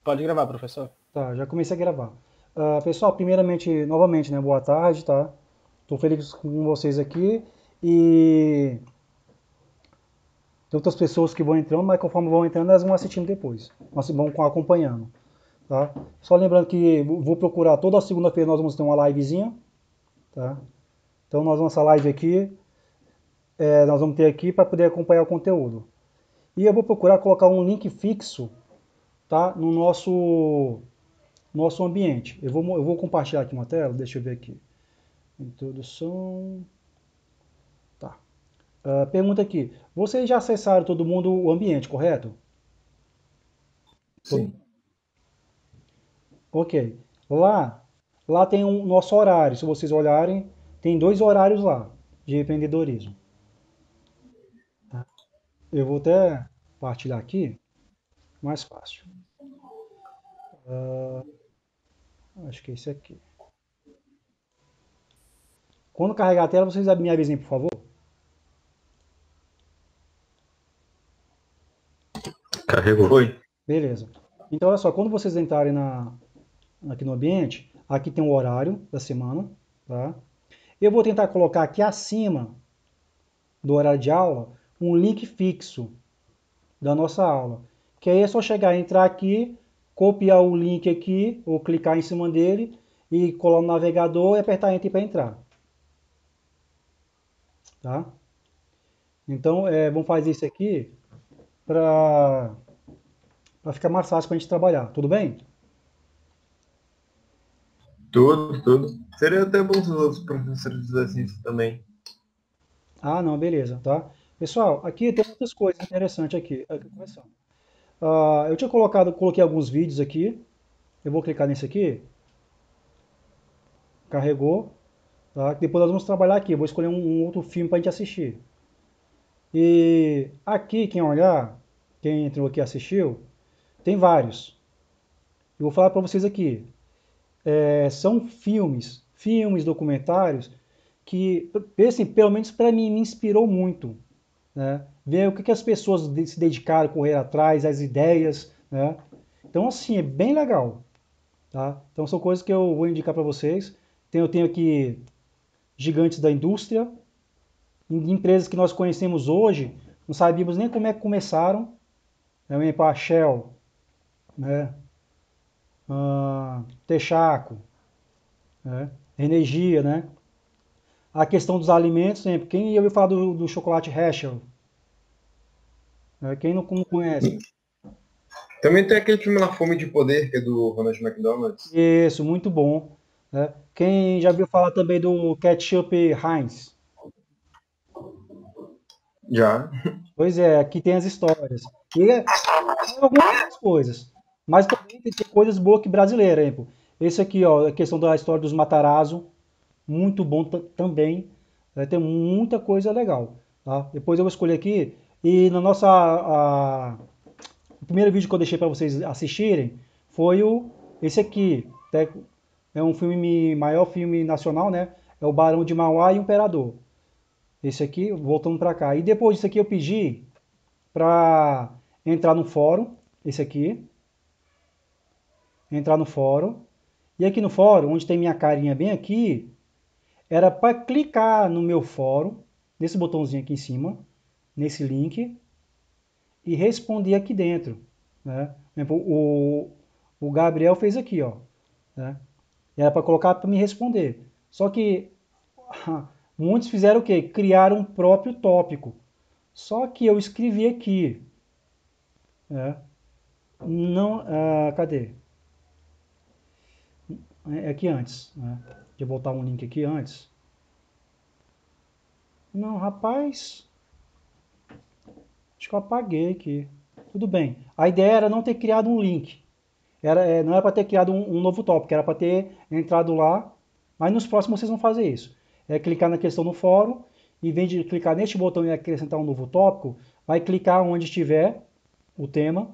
Pode gravar, professor. Tá, já comecei a gravar. Pessoal, primeiramente, novamente, né, boa tarde, tá? Tô feliz com vocês aqui e tem outras pessoas que vão entrando, mas conforme vão entrando, elas vão assistindo depois. Nós vamos acompanhando, tá? Só lembrando que vou procurar toda segunda-feira nós vamos ter uma livezinha, tá? Então nós nossa live aqui, nós vamos ter aqui para poder acompanhar o conteúdo. E eu vou procurar colocar um link fixo, tá? No nosso ambiente. Eu vou compartilhar aqui uma tela, deixa eu ver aqui. Introdução. Tá. Pergunta aqui. Vocês já acessaram todo mundo o ambiente, correto? Todo- Sim. Ok. Lá tem um nosso horário. Se vocês olharem, tem dois horários lá de empreendedorismo. Tá? Eu vou até partilhar aqui, mais fácil. Acho que é esse aqui. Quando carregar a tela, vocês me avisem, por favor. Carregou. Foi. Beleza. Então, olha só, quando vocês entrarem aqui no ambiente, aqui tem o horário da semana, tá? Eu vou tentar colocar aqui acima do horário de aula um link fixo da nossa aula. Que aí é só chegar, entrar aqui, copiar o link aqui, ou clicar em cima dele, e colar no navegador e apertar Enter para entrar. Tá? Então, vamos fazer isso aqui para ficar mais fácil para a gente trabalhar. Tudo bem? Tudo, tudo. Seria até bom se os outros professores fizessem isso também. Ah, não, beleza, tá? Pessoal, aqui tem muitas coisas interessantes aqui começando. Eu tinha coloquei alguns vídeos aqui. Eu vou clicar nesse aqui, carregou, tá? Depois nós vamos trabalhar aqui. Eu vou escolher um outro filme para a gente assistir. E aqui, quem olhar, quem entrou aqui e assistiu, tem vários. Eu vou falar para vocês aqui. São filmes, documentários, que, assim, pelo menos para mim, me inspirou muito. Né? Ver o que as pessoas se dedicaram, correr atrás, as ideias. Né? Então, assim, é bem legal. Tá? Então, são coisas que eu vou indicar para vocês. Eu tenho aqui gigantes da indústria, empresas que nós conhecemos hoje, não sabíamos nem como é que começaram, né? A Shell, né? Texaco, né? Energia, né? A questão dos alimentos, sempre. Quem ia ouvir falar do chocolate Herschel? Né? Quem não conhece? Também tem aquele filme La Fome de Poder, que é do Ronald McDonald. Isso, muito bom. Né? Quem já viu falar também do ketchup Heinz? Já. Pois é, aqui tem as histórias. E são algumas outras coisas. Mas também tem coisas boas que brasileira, hein, pô. Esse aqui, ó, a questão da história dos Matarazzo, muito bom também. Tem muita coisa legal. Tá? Depois eu vou escolher aqui. E na o primeiro vídeo que eu deixei para vocês assistirem foi esse aqui. É um filme, maior filme nacional, né? É o Barão de Mauá e o Imperador. Esse aqui, voltando para cá. E depois disso aqui eu pedi para entrar no fórum, esse aqui, entrar no fórum. E aqui no fórum, onde tem minha carinha bem aqui, era para clicar no meu fórum, nesse botãozinho aqui em cima, nesse link, e responder aqui dentro. Né? Por exemplo, o Gabriel fez aqui, ó. Né? E era para colocar para me responder. Só que muitos fizeram o quê? Criaram um próprio tópico. Só que eu escrevi aqui. Né? Não, cadê? É aqui antes. Né? Deixa eu botar um link aqui antes. Não, rapaz, acho que eu apaguei aqui. Tudo bem. A ideia era não ter criado um link. Não era para ter criado um novo tópico, era para ter entrado lá. Mas nos próximos vocês vão fazer isso. É clicar na questão no fórum, em vez de clicar neste botão e acrescentar um novo tópico, vai clicar onde estiver o tema,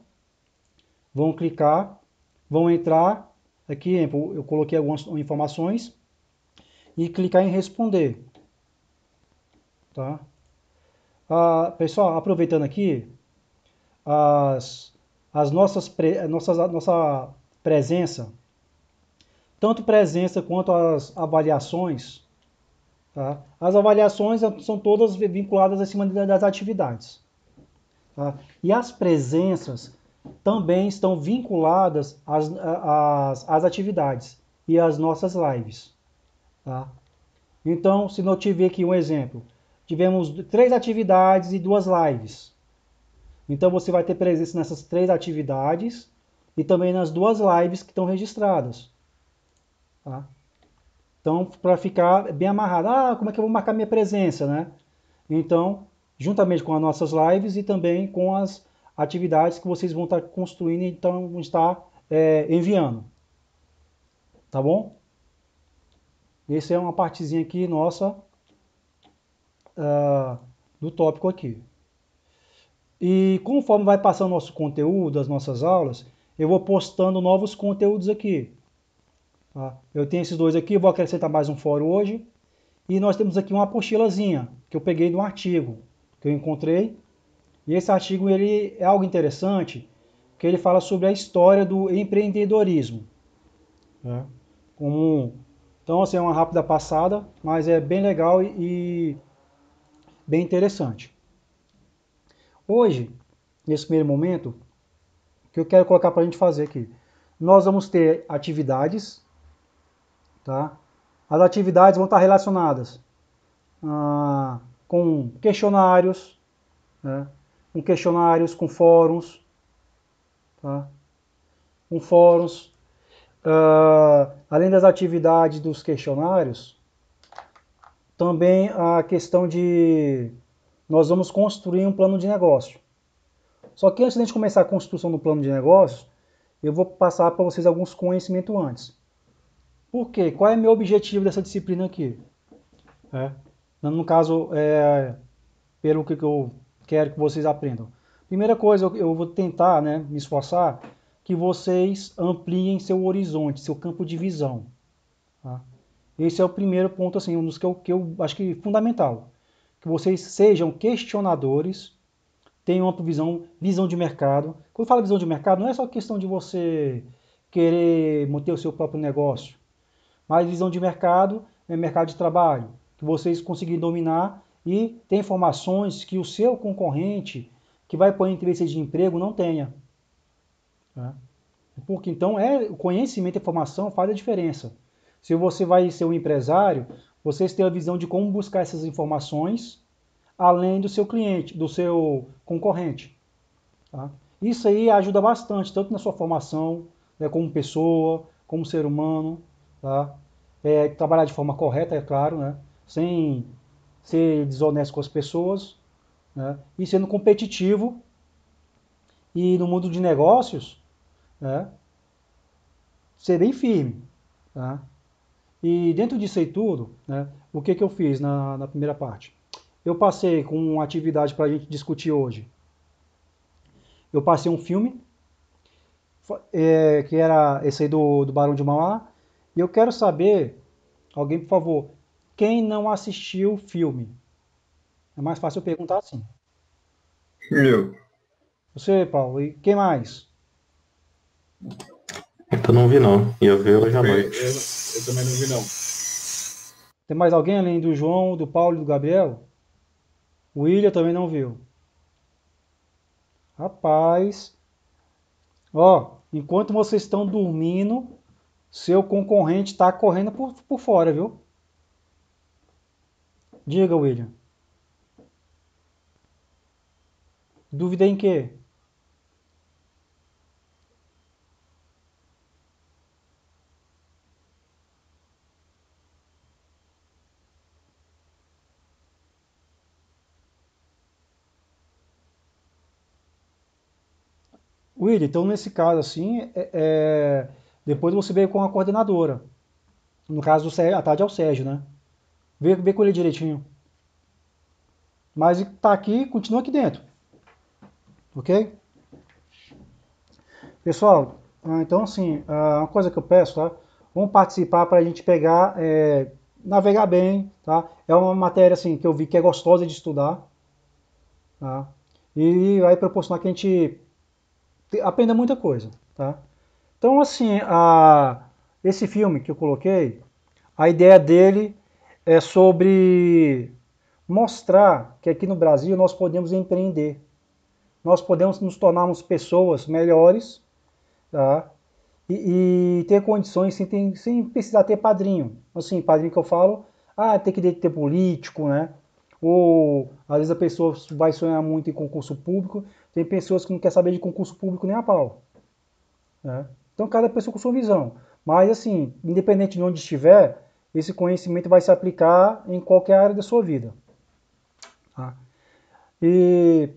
vão clicar, vão entrar aqui, eu coloquei algumas informações e clicar em responder, tá? Pessoal, aproveitando aqui, as, a nossa presença, tanto presença quanto as avaliações, tá? As avaliações são todas vinculadas acima das atividades. Tá? E as presenças também estão vinculadas às atividades e às nossas lives. Tá? Então, se eu tiver aqui um exemplo, tivemos 3 atividades e 2 lives. Então você vai ter presença nessas 3 atividades e também nas 2 lives que estão registradas. Tá? Então, para ficar bem amarrado, como é que eu vou marcar minha presença, né? Então, juntamente com as nossas lives e também com as atividades que vocês vão estar construindo e então vão estar enviando. Tá bom? Essa é uma partezinha aqui nossa do tópico aqui. E conforme vai passando o nosso conteúdo, as nossas aulas, eu vou postando novos conteúdos aqui. Tá? Eu tenho esses 2 aqui, vou acrescentar mais um fórum hoje. E nós temos aqui uma apostilazinha que eu peguei de um artigo que eu encontrei. E esse artigo ele é algo interessante, porque ele fala sobre a história do empreendedorismo. Né? Então, assim, é uma rápida passada, mas é bem legal e bem interessante. Hoje, nesse primeiro momento, o que eu quero colocar para a gente fazer aqui? Nós vamos ter atividades, tá? As atividades vão estar relacionadas com questionários, né? Com fóruns, tá? Com fóruns. Além das atividades dos questionários, também a questão de nós vamos construir um plano de negócio. Só que antes de a gente começar a construção do plano de negócios, eu vou passar para vocês alguns conhecimentos antes. Por quê? Qual é o meu objetivo dessa disciplina aqui? No caso, pelo que eu quero que vocês aprendam. Primeira coisa, eu vou tentar, né, me esforçar que vocês ampliem seu horizonte, seu campo de visão. Tá? Esse é o primeiro ponto, assim, um dos que eu acho que é fundamental. Que vocês sejam questionadores, tenham uma visão de mercado. Quando eu falo visão de mercado, não é só questão de você querer manter o seu próprio negócio, mas visão de mercado é mercado de trabalho, que vocês conseguirem dominar e ter informações que o seu concorrente, que vai pôr entrevista de emprego, não tenha. Tá? Porque então o conhecimento e informação faz a diferença. Se você vai ser um empresário, vocês têm a visão de como buscar essas informações além do seu cliente, do seu concorrente. Tá? Isso aí ajuda bastante, tanto na sua formação, né, como pessoa, como ser humano. Tá? Trabalhar de forma correta, é claro, né? Sem ser desonesto com as pessoas, né? E sendo competitivo. E no mundo de negócios, né, ser bem firme. Tá? E dentro disso aí tudo, né, o que eu fiz na primeira parte? Eu passei com uma atividade para a gente discutir hoje. Eu passei um filme, que era esse aí do Barão de Mauá, e eu quero saber, alguém por favor, quem não assistiu o filme? É mais fácil eu perguntar assim. Eu. Você, Paulo, e quem mais? Eu não vi não. Ia ver hoje à noite. Eu também não vi, não. Tem mais alguém além do João, do Paulo e do Gabriel? O William também não viu. Rapaz, ó, enquanto vocês estão dormindo, seu concorrente está correndo por fora, viu? Diga, William. Dúvida em quê? William, então nesse caso assim, depois você veio com a coordenadora. No caso do Sérgio, a tarde é o Sérgio, né? Vê com ele direitinho. Mas tá aqui, continua aqui dentro. Ok? Pessoal, então assim, uma coisa que eu peço, tá? Vamos participar para a gente pegar, navegar bem, tá? É uma matéria assim que eu vi que é gostosa de estudar, tá? E vai proporcionar que a gente aprenda muita coisa, tá? Então, assim, esse filme que eu coloquei, a ideia dele é sobre mostrar que aqui no Brasil nós podemos empreender, nós podemos nos tornarmos pessoas melhores, tá? E ter condições sem precisar ter padrinho. Assim, padrinho que eu falo, tem que ter político, né? Ou às vezes a pessoa vai sonhar muito em concurso público, tem pessoas que não querem saber de concurso público nem a pau, né? Então cada pessoa com sua visão. Mas assim, independente de onde estiver, esse conhecimento vai se aplicar em qualquer área da sua vida. Tá? E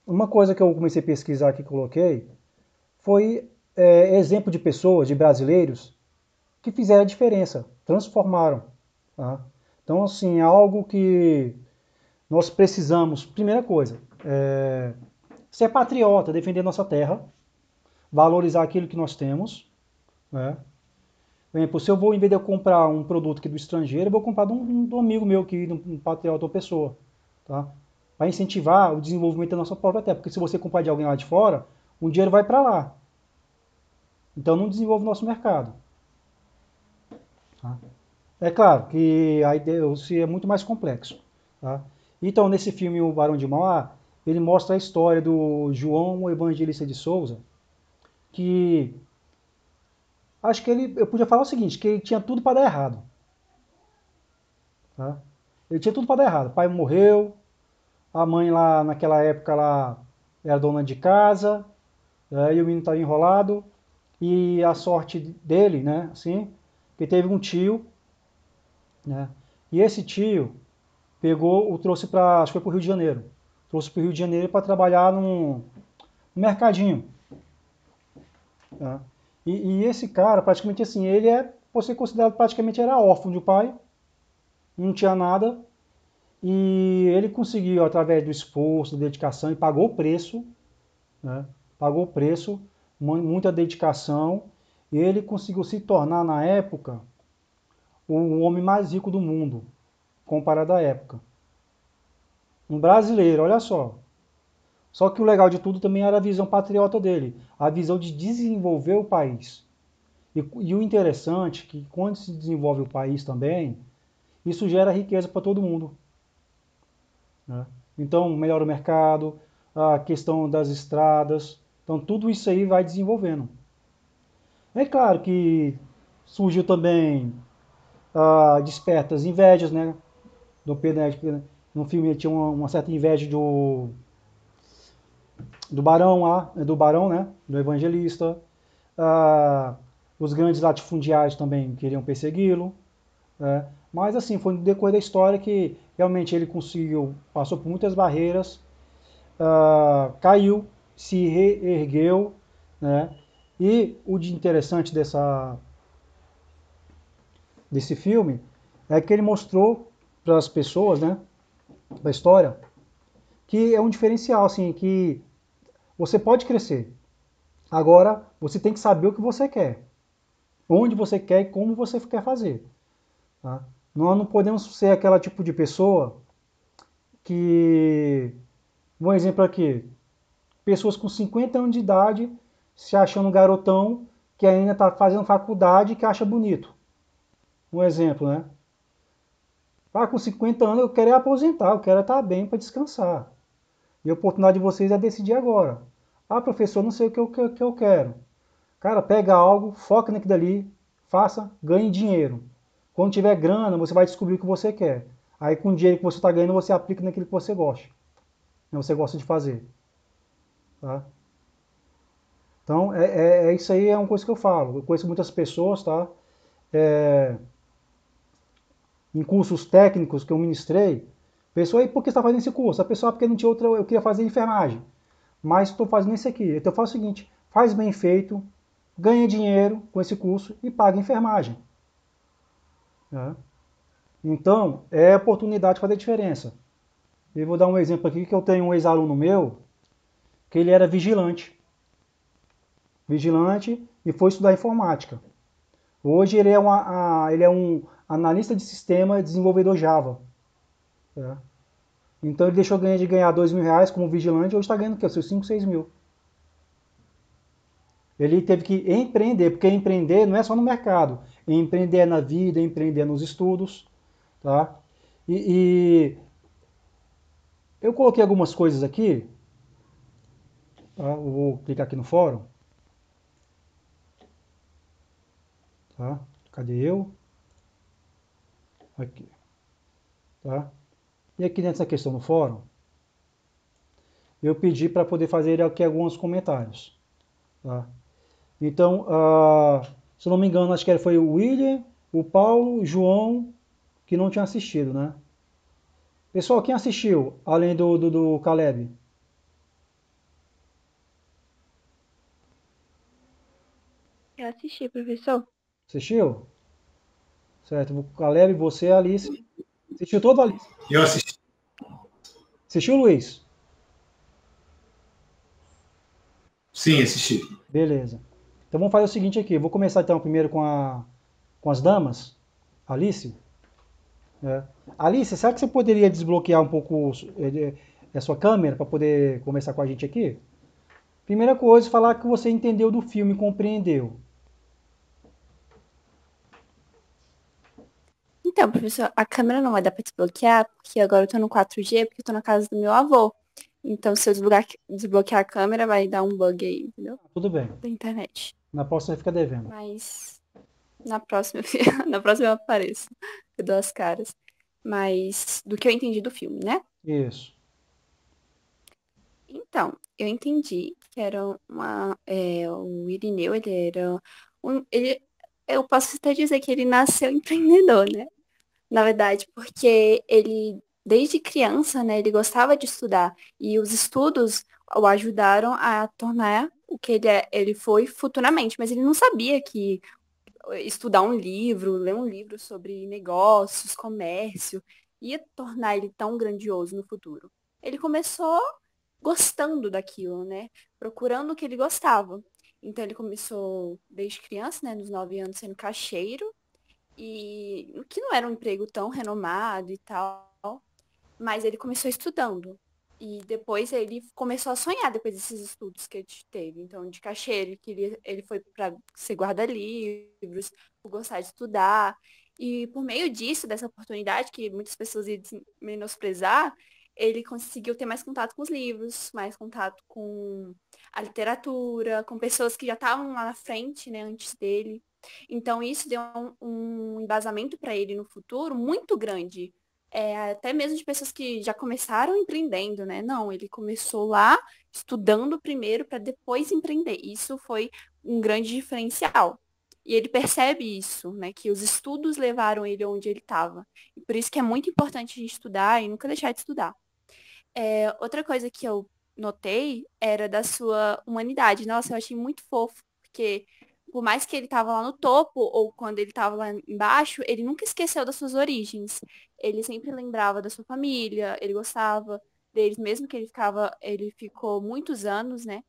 uma coisa que eu comecei a pesquisar aqui, coloquei, foi exemplo de pessoas, de brasileiros, que fizeram a diferença, transformaram. Tá? Então, assim, é algo que nós precisamos, primeira coisa, ser patriota, defender nossa terra, valorizar aquilo que nós temos. Né? Por exemplo, se eu vou, em vez de eu comprar um produto aqui do estrangeiro, eu vou comprar de um amigo meu, de um patriota ou pessoa. Tá? Para incentivar o desenvolvimento da nossa própria terra. Porque se você comprar de alguém lá de fora, o dinheiro vai para lá. Então não desenvolve o nosso mercado. Tá? É claro que a ideia é muito mais complexo. Tá? Então, nesse filme O Barão de Mauá, ele mostra a história do João Evangelista de Souza, que acho que eu podia falar o seguinte, que ele tinha tudo para dar errado. Tá? Ele tinha tudo para dar errado. O pai morreu, a mãe lá naquela época lá era dona de casa, e o menino estava enrolado, e a sorte dele, né, assim, que teve um tio, né, e esse tio pegou, o trouxe para, acho que foi para o Rio de Janeiro, trouxe para o Rio de Janeiro para trabalhar num mercadinho. Tá? E esse cara, praticamente assim, ele pode ser considerado praticamente era órfão de pai, não tinha nada, e ele conseguiu, através do esforço, da dedicação, e pagou o preço, né? Pagou o preço, muita dedicação, e ele conseguiu se tornar, na época, o homem mais rico do mundo, comparado à época. Um brasileiro, olha só. Só que o legal de tudo também era a visão patriota dele, a visão de desenvolver o país. E o interessante é que quando se desenvolve o país também, isso gera riqueza para todo mundo. Né? Então, melhora o mercado, a questão das estradas, então tudo isso aí vai desenvolvendo. É claro que surgiu também despertas invejas, né? Do Pedro, né? No filme ele tinha uma certa inveja do Barão lá, do Barão, né? Do Evangelista. Os grandes latifundiários também queriam persegui-lo. Né? Mas assim, foi no decorrer da história que realmente ele conseguiu, passou por muitas barreiras, caiu, se reergueu, né? E o de interessante desse filme é que ele mostrou para as pessoas, né, da história, que é um diferencial, assim, que você pode crescer. Agora, você tem que saber o que você quer, onde você quer e como você quer fazer. Tá? Nós não podemos ser aquela tipo de pessoa que, um exemplo aqui, pessoas com 50 anos de idade se achando garotão que ainda está fazendo faculdade e que acha bonito. Um exemplo, né? Com 50 anos eu quero aposentar, eu quero estar bem para descansar. E a oportunidade de vocês é decidir agora. Professor, não sei que eu quero. Cara, pega algo, foca naquilo dali, faça, ganhe dinheiro. Quando tiver grana, você vai descobrir o que você quer. Aí com o dinheiro que você está ganhando, você aplica naquilo que você gosta. Que você gosta de fazer. Tá? Então, isso aí é uma coisa que eu falo. Eu conheço muitas pessoas, tá? Em cursos técnicos que eu ministrei, pessoa, e por que você está fazendo esse curso? A pessoa, porque não tinha outra, eu queria fazer enfermagem, mas estou fazendo esse aqui. Então eu faço o seguinte, faz bem feito, ganha dinheiro com esse curso e paga enfermagem. Né? Então, é oportunidade de fazer diferença. Eu vou dar um exemplo aqui, que eu tenho um ex-aluno meu, que ele era vigilante. Vigilante e foi estudar informática. Hoje ele é um analista de sistema e desenvolvedor Java. Né? Então ele deixou de ganhar R$2.000 como vigilante, hoje está ganhando o quê? Seus 5, 6 mil. Ele teve que empreender, porque empreender não é só no mercado, empreender na vida, empreender nos estudos, tá? E eu coloquei algumas coisas aqui, tá? Eu vou clicar aqui no fórum, tá? Cadê eu? Aqui, tá? E aqui dentro dessa questão no fórum, eu pedi para poder fazer aqui alguns comentários, tá? Então, se eu não me engano, acho que foi o William, o Paulo, o João, que não tinha assistido, né? Pessoal, quem assistiu, além do Caleb? Eu assisti, professor. Assistiu? Certo. O Caleb, você, Alice. Assistiu todo, Alice? Eu assisti. Assistiu, Luiz? Sim, assisti. Beleza. Então vamos fazer o seguinte aqui. Eu vou começar então primeiro com as damas. Alice. Alice, será que você poderia desbloquear um pouco a sua câmera para poder conversar com a gente aqui? Primeira coisa, falar que você entendeu do filme, compreendeu. Então, professor, a câmera não vai dar pra desbloquear, porque agora eu tô no 4G, porque eu tô na casa do meu avô. Então, se eu desbloquear a câmera, vai dar um bug aí, entendeu? Tudo bem. Da internet. Na próxima você fica devendo. Mas na próxima, na próxima eu apareço. Eu dou as caras. Mas do que eu entendi do filme, né? Isso. Então, eu entendi que era o Irineu, ele era eu posso até dizer que ele nasceu empreendedor, né? Na verdade, porque ele, desde criança, né, ele gostava de estudar e os estudos o ajudaram a tornar o que ele foi futuramente, mas ele não sabia que estudar um livro, ler um livro sobre negócios, comércio, ia tornar ele tão grandioso no futuro. Ele começou gostando daquilo, né? Procurando o que ele gostava. Então ele começou desde criança, né, nos 9 anos, sendo caixeiro, e o que não era um emprego tão renomado e tal, mas ele começou estudando. E depois ele começou a sonhar depois desses estudos que ele teve. Então, de caixeiro, ele foi para ser guarda-livros, por gostar de estudar. E por meio disso, dessa oportunidade que muitas pessoas iam menosprezar, ele conseguiu ter mais contato com os livros, mais contato com a literatura, com pessoas que já estavam lá na frente, né, antes dele. Então, isso deu um embasamento para ele no futuro muito grande, até mesmo de pessoas que já começaram empreendendo, né? Não, ele começou lá estudando primeiro para depois empreender. Isso foi um grande diferencial. E ele percebe isso, né? Que os estudos levaram ele onde ele estava. E por isso que é muito importante a gente estudar e nunca deixar de estudar. Outra coisa que eu notei era da sua humanidade. Nossa, eu achei muito fofo, porque por mais que ele estava lá no topo ou quando ele estava lá embaixo, ele nunca esqueceu das suas origens. Ele sempre lembrava da sua família, ele gostava deles, mesmo que ele ficou muitos anos, né?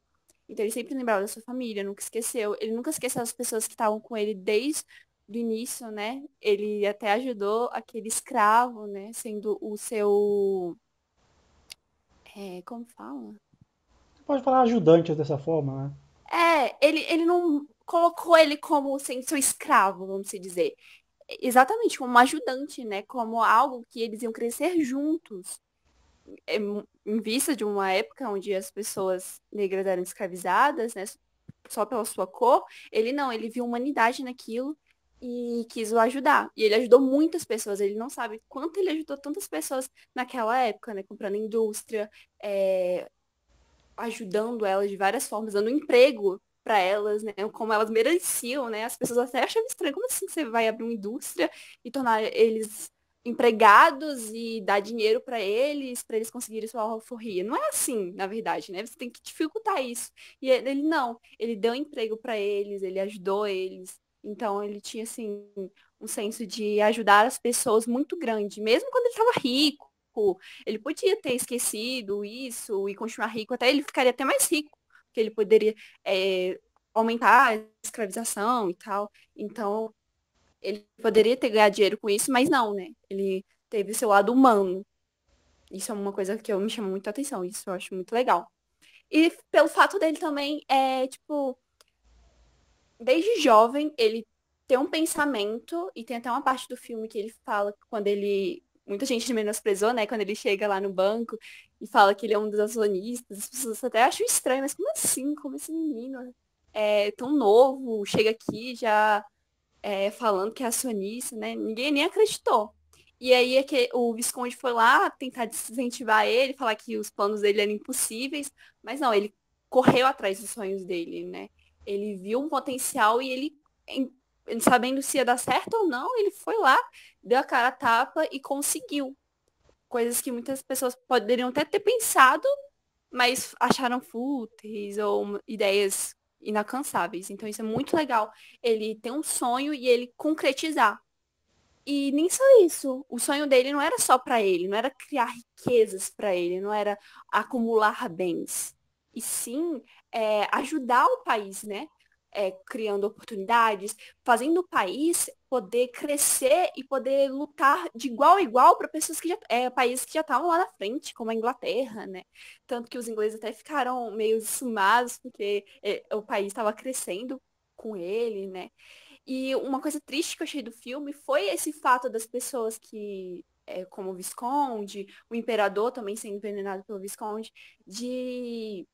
Então ele sempre lembrava da sua família, nunca esqueceu. Ele nunca esqueceu as pessoas que estavam com ele desde o início, né? Ele até ajudou aquele escravo, né? Sendo o seu como fala? Você pode falar ajudante dessa forma, né? Ele não colocou ele como sendo seu escravo, vamos se dizer. Exatamente, como um ajudante, né? Como algo que eles iam crescer juntos. Em vista de uma época onde as pessoas negras eram escravizadas, né? Só pela sua cor, ele não, ele viu humanidade naquilo e quis o ajudar. E ele ajudou muitas pessoas, ele não sabe quanto ele ajudou tantas pessoas naquela época, né? Comprando indústria, ajudando elas de várias formas, dando emprego para elas, né, como elas mereciam, né? As pessoas até achavam estranho, como assim você vai abrir uma indústria e tornar eles empregados e dar dinheiro para eles conseguirem sua alforria? Não é assim, na verdade, né? Você tem que dificultar isso. E ele não, ele deu emprego para eles, ele ajudou eles. Então ele tinha assim um senso de ajudar as pessoas muito grande, mesmo quando ele estava rico, ele podia ter esquecido isso e continuar rico, até ele ficaria até mais rico, porque ele poderia aumentar a escravização e tal. Então, ele poderia ter ganhado dinheiro com isso, mas não, né? Ele teve o seu lado humano. Isso é uma coisa que me chama muito a atenção, isso eu acho muito legal. E pelo fato dele também, tipo, desde jovem, ele tem um pensamento, e tem até uma parte do filme que ele fala que quando ele. Muita gente menosprezou, né? Quando ele chega lá no banco e fala que ele é um dos acionistas, as pessoas até acham estranho, mas como assim? Como esse menino é tão novo, chega aqui já falando que é acionista, né? Ninguém nem acreditou. E aí é que o Visconde foi lá tentar desincentivar ele, falar que os planos dele eram impossíveis, mas não, ele correu atrás dos sonhos dele, né? Ele viu um potencial e sabendo se ia dar certo ou não, ele foi lá, deu a cara a tapa e conseguiu. Coisas que muitas pessoas poderiam até ter pensado, mas acharam fúteis ou ideias inalcançáveis. Então isso é muito legal. Ele ter um sonho e ele concretizar. E nem só isso. O sonho dele não era só para ele, não era criar riquezas para ele, não era acumular bens. E sim ajudar o país, né? Criando oportunidades, fazendo o país poder crescer e poder lutar de igual a igual para pessoas que países que já estavam lá na frente, como a Inglaterra, né? Tanto que os ingleses até ficaram meio sumados porque o país estava crescendo com ele, né? E uma coisa triste que eu achei do filme foi esse fato das pessoas que, como o Visconde, o imperador também sendo envenenado pelo Visconde, de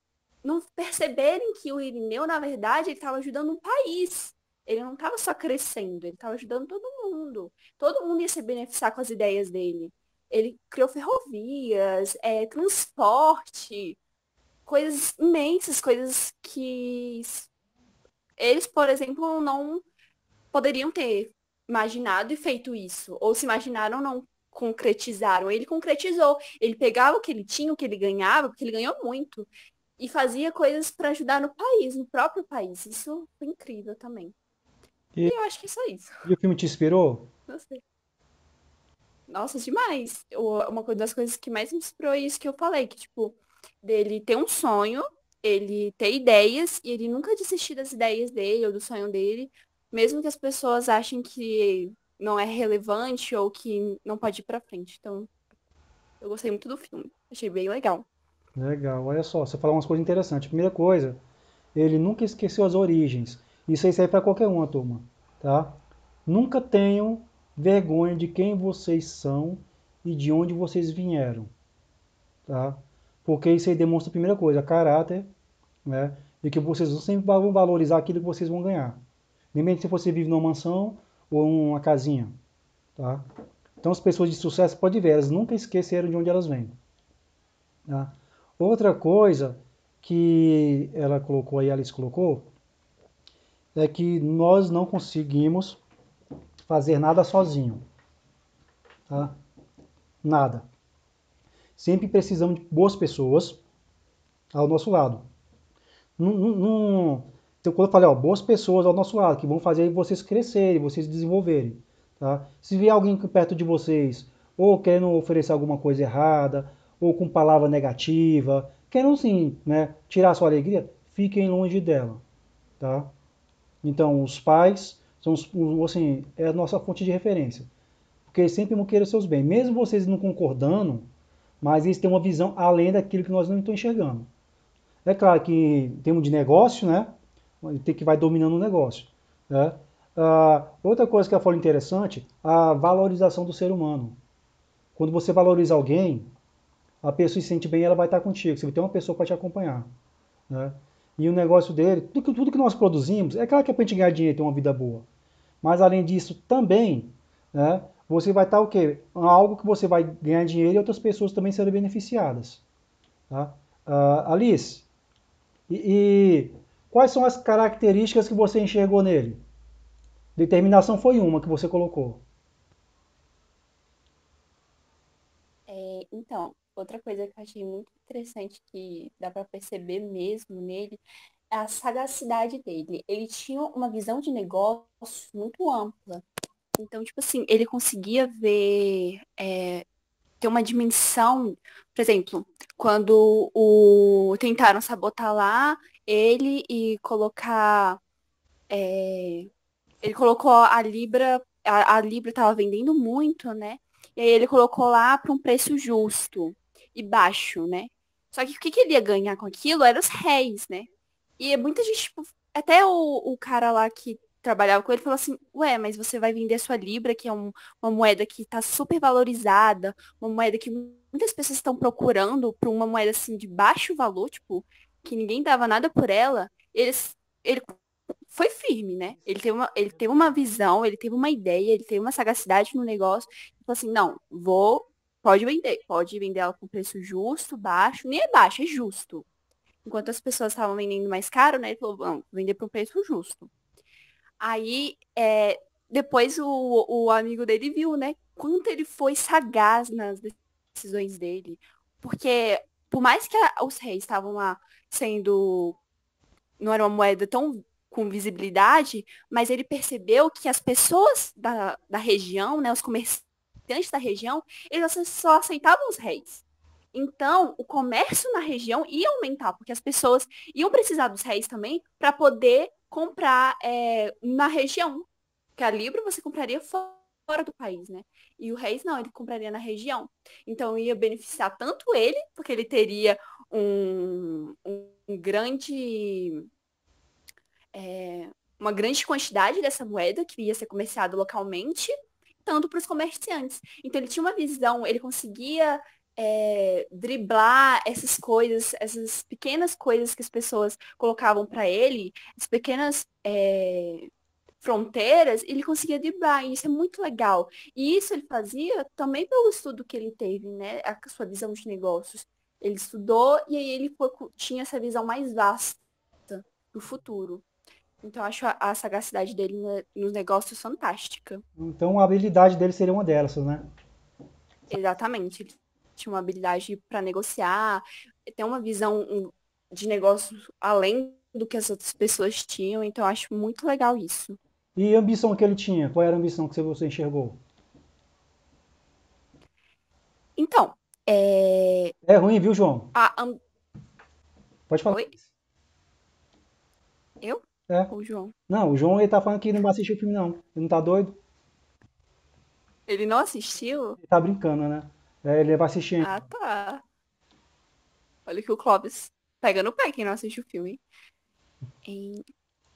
não perceberem que o Irineu, na verdade, ele estava ajudando um país. Ele não estava só crescendo, ele estava ajudando todo mundo. Todo mundo ia se beneficiar com as ideias dele. Ele criou ferrovias, transporte, coisas imensas, coisas que eles, por exemplo, não poderiam ter imaginado e feito isso. Ou se imaginaram, não concretizaram. Ele concretizou. Ele pegava o que ele tinha, o que ele ganhava, porque ele ganhou muito, e fazia coisas para ajudar no país, no próprio país. Isso foi incrível também. E, E eu acho que é só isso. e o filme te inspirou? Não sei. Nossa, demais. Uma das coisas que mais me inspirou é isso que eu falei, que, tipo, dele ter um sonho, ele ter ideias, e ele nunca desistir das ideias dele ou do sonho dele, mesmo que as pessoas achem que não é relevante ou que não pode ir pra frente. Então, eu gostei muito do filme. Achei bem legal. Legal, olha só, você falou umas coisas interessantes. Primeira coisa, ele nunca esqueceu as origens. Isso aí serve para qualquer uma, turma, tá? Nunca tenham vergonha de quem vocês são e de onde vocês vieram, tá? Porque isso aí demonstra a primeira coisa, caráter, né? E que vocês sempre vão valorizar aquilo que vocês vão ganhar. Lembre se você vive numa mansão ou uma casinha, tá? Então as pessoas de sucesso, pode ver, elas nunca esqueceram de onde elas vêm, tá? Outra coisa que ela colocou aí, Alice colocou, é que nós não conseguimos fazer nada sozinho, tá? Nada. Sempre precisamos de boas pessoas ao nosso lado. Então, quando eu falei, ó, boas pessoas ao nosso lado, que vão fazer vocês crescerem, vocês desenvolverem, tá? Se vier alguém perto de vocês, ou querendo oferecer alguma coisa errada, ou com palavra negativa, querendo sim, né, tirar a sua alegria, fiquem longe dela, tá? Então, os pais são assim, é a nossa fonte de referência, porque eles sempre vão querer os seus bens, mesmo vocês não concordando, mas eles têm uma visão além daquilo que nós não estamos enxergando. É claro que em termos de negócio, né, tem que vai dominando o negócio, né? Outra coisa que ela falou interessante, a valorização do ser humano. Quando você valoriza alguém, a pessoa se sente bem, ela vai estar contigo. Você vai ter uma pessoa para te acompanhar, né? E o negócio dele, tudo que nós produzimos, é claro que é para a gente ganhar dinheiro e ter uma vida boa. Mas além disso, também, né, você vai estar o quê? Algo que você vai ganhar dinheiro e outras pessoas também serão beneficiadas. Tá? Alice, e quais são as características que você enxergou nele? Determinação foi uma que você colocou. Então, outra coisa que eu achei muito interessante que dá para perceber mesmo nele é a sagacidade dele. Ele tinha uma visão de negócio muito ampla. Então, tipo assim, ele conseguia ver, ter uma dimensão, por exemplo, quando tentaram sabotar lá ele e colocar, ele colocou a Libra, a Libra estava vendendo muito, né? E aí ele colocou lá para um preço justo e baixo, né? Só que o que ele ia ganhar com aquilo eram os réis, né? E muita gente, tipo, Até o cara lá que trabalhava com ele falou assim, ué, mas você vai vender sua Libra, que é uma moeda que está super valorizada, uma moeda que muitas pessoas estão procurando por uma moeda assim de baixo valor, tipo, que ninguém dava nada por ela. Ele foi firme, né? Ele teve uma visão, ele teve uma ideia, ele teve uma sagacidade no negócio. Ele falou assim, não, pode vender ela com preço justo, baixo, nem é baixo, é justo. Enquanto as pessoas estavam vendendo mais caro, né? Ele falou, vamos vender por um preço justo. Aí, depois o amigo dele viu, né? Quanto ele foi sagaz nas decisões dele. Porque, por mais que os reis estavam lá sendo. Não era uma moeda tão com visibilidade, mas ele percebeu que as pessoas da região, né? Os comerciantes da região, eles só aceitavam os reis. Então, o comércio na região ia aumentar, porque as pessoas iam precisar dos réis também para poder comprar na região. Porque a Libra você compraria fora do país, né? E o réis não, ele compraria na região. Então, ia beneficiar tanto ele, porque ele teria um grande, uma grande quantidade dessa moeda que ia ser comerciada localmente, tanto para os comerciantes. Então, ele tinha uma visão, ele conseguia driblar essas coisas, essas pequenas coisas que as pessoas colocavam para ele, as pequenas fronteiras, ele conseguia driblar, e isso é muito legal. E isso ele fazia também pelo estudo que ele teve, né? A sua visão de negócios. Ele estudou e aí ele tinha essa visão mais vasta do futuro. Então, eu acho a sagacidade dele nos negócios fantástica. Então a habilidade dele seria uma delas, né? Exatamente. Ele tinha uma habilidade para negociar, tem uma visão de negócios além do que as outras pessoas tinham, então eu acho muito legal isso. E a ambição que ele tinha? Qual era a ambição que você enxergou? Então, É ruim, viu, João? a, am- Pode falar. Oi? Eu? É. O João? Não, o João ele tá falando que não vai assistir o filme, não. Ele não tá doido? Ele não assistiu? Ele tá brincando, né? É, ele vai assistir ainda. Ah, tá. Olha que o Clóvis pega no pé quem não assiste o filme. Em-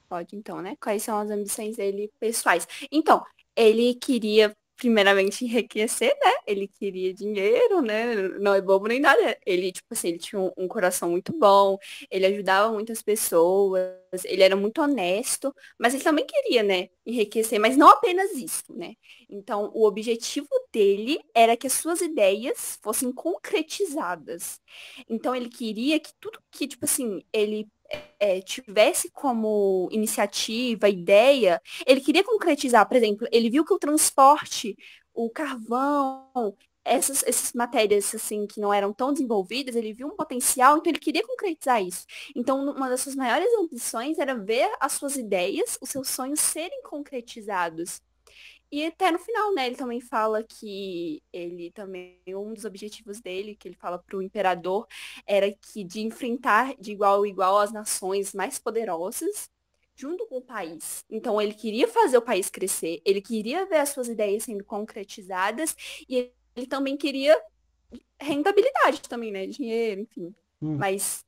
Pode então, né? Quais são as ambições dele pessoais? Então, ele queria primeiramente enriquecer, né? Ele queria dinheiro, né? Não é bobo nem nada. Ele, tipo assim, ele tinha um coração muito bom, ele ajudava muitas pessoas, ele era muito honesto, mas ele também queria, né, enriquecer, mas não apenas isso, né? Então, o objetivo dele era que as suas ideias fossem concretizadas. Então, ele queria que tudo que, tipo assim, ele tivesse como iniciativa, ideia, ele queria concretizar. Por exemplo, ele viu que o transporte, o carvão, essas matérias assim que não eram tão desenvolvidas, ele viu um potencial, então ele queria concretizar isso. Então, uma das suas maiores ambições era ver as suas ideias, os seus sonhos serem concretizados. E até no final, né, ele também fala que ele também, um dos objetivos dele, que ele fala para o imperador, era que de enfrentar de igual a igual as nações mais poderosas junto com o país. Então ele queria fazer o país crescer, ele queria ver as suas ideias sendo concretizadas e ele também queria rentabilidade também, né, dinheiro, enfim. Hum. Mas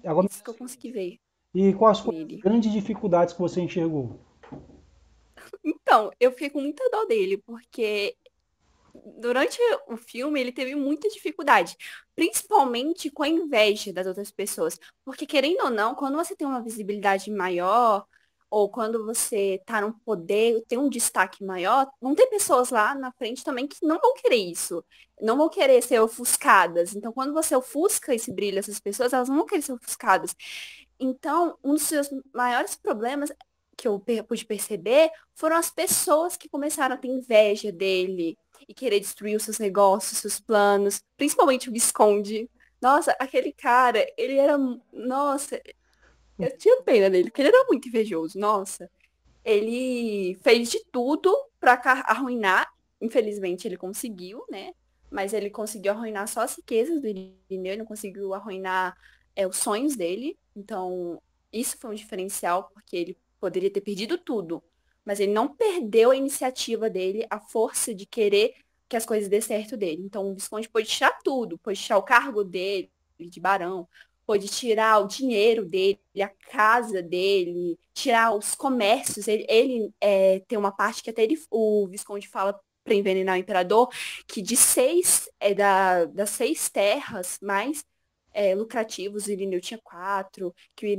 Agora, isso que eu consegui ver e quais foram as nele. grandes dificuldades que você enxergou? Então, eu fiquei com muita dó dele, porque durante o filme, ele teve muita dificuldade, principalmente com a inveja das outras pessoas. Porque, querendo ou não, quando você tem uma visibilidade maior, ou quando você tá num poder, tem um destaque maior, vão ter pessoas lá na frente também que não vão querer isso. Não vão querer ser ofuscadas. Então, quando você ofusca esse brilho dessas pessoas, elas não vão querer ser ofuscadas. Então, um dos seus maiores problemas que eu pude perceber foram as pessoas que começaram a ter inveja dele e querer destruir os seus negócios, seus planos, principalmente o Visconde. Nossa, aquele cara, ele era. Nossa, eu tinha pena dele, porque ele era muito invejoso. Nossa, ele fez de tudo para arruinar. Infelizmente, ele conseguiu, né? Mas ele conseguiu arruinar só as riquezas do Irineu, ele não conseguiu arruinar os sonhos dele. Então, isso foi um diferencial, porque ele poderia ter perdido tudo. Mas ele não perdeu a iniciativa dele, a força de querer que as coisas dê certo dele. Então, o Visconde pôde tirar tudo, pôde tirar o cargo dele, de barão, pôde tirar o dinheiro dele, a casa dele, tirar os comércios. Tem uma parte que até o Visconde fala para envenenar o imperador, que das 6 terras mais lucrativos, o Irineu tinha 4, que o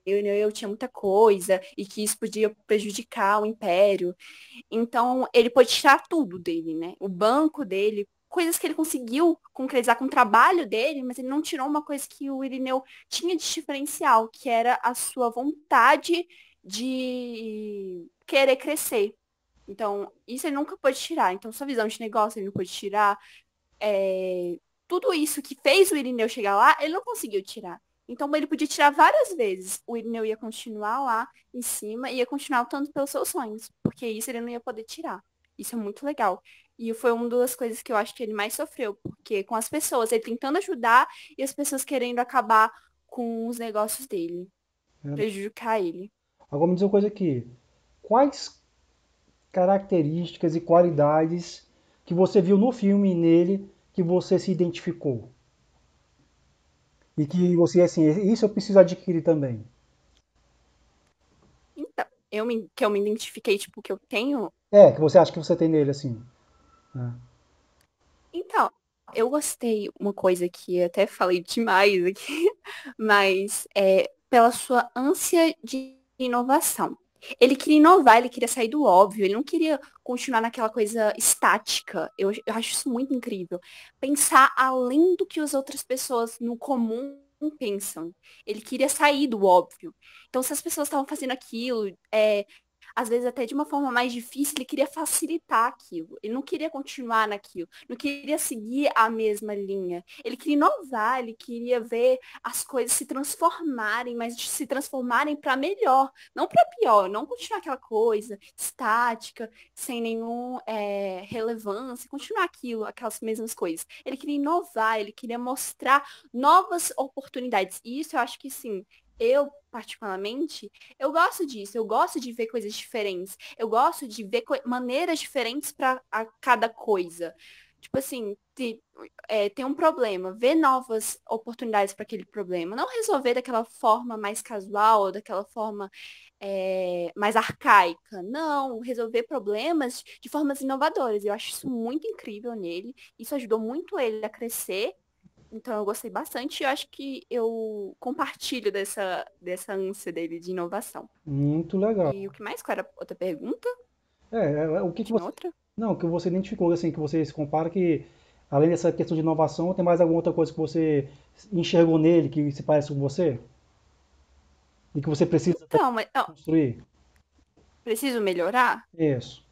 Irineu tinha muita coisa e que isso podia prejudicar o império. Então, ele pôde tirar tudo dele, né? O banco dele, coisas que ele conseguiu concretizar com o trabalho dele, mas ele não tirou uma coisa que o Irineu tinha de diferencial, que era a sua vontade de querer crescer. Então, isso ele nunca pôde tirar. Então, sua visão de negócio ele não pôde tirar. Tudo isso que fez o Irineu chegar lá, ele não conseguiu tirar. Então, ele podia tirar várias vezes. O Irineu ia continuar lá em cima e ia continuar lutando pelos seus sonhos, porque isso ele não ia poder tirar. Isso é muito legal. E foi uma das coisas que eu acho que ele mais sofreu, porque com as pessoas, ele tentando ajudar e as pessoas querendo acabar com os negócios dele, prejudicar ele. Agora me diz uma coisa aqui. Quais características e qualidades que você viu no filme e nele que você se identificou? E que você, assim, isso eu preciso adquirir também. Então, que eu me identifiquei, tipo, que eu tenho. Que você acha que você tem nele, assim. Né? Então, eu gostei uma coisa que eu até falei demais aqui, mas pela sua ânsia de inovação. Ele queria inovar, ele queria sair do óbvio, ele não queria continuar naquela coisa estática. Eu acho isso muito incrível. Pensar além do que as outras pessoas no comum pensam. Ele queria sair do óbvio. Então, se as pessoas estavam fazendo aquilo, às vezes até de uma forma mais difícil, ele queria facilitar aquilo. Ele não queria continuar naquilo, não queria seguir a mesma linha. Ele queria inovar, ele queria ver as coisas se transformarem, mas se transformarem para melhor, não para pior, não continuar aquela coisa estática, sem nenhuma relevância, continuar aquelas mesmas coisas. Ele queria inovar, ele queria mostrar novas oportunidades. E isso eu acho que sim, eu, particularmente, eu gosto disso, eu gosto de ver coisas diferentes, eu gosto de ver maneiras diferentes para cada coisa. Tipo assim, tem um problema, ver novas oportunidades para aquele problema, não resolver daquela forma mais casual, daquela forma mais arcaica, não, resolver problemas de formas inovadoras. Eu acho isso muito incrível nele, isso ajudou muito ele a crescer. Então eu gostei bastante e eu acho que eu compartilho dessa ânsia dele de inovação. Muito legal. E o que mais? Qual era a outra pergunta? O que Tinha você. outra? Não, que você identificou, assim, que você se compara que, além dessa questão de inovação, tem mais alguma outra coisa que você enxergou nele que se parece com você? E que você precisa Então, mas construir? preciso melhorar? Isso.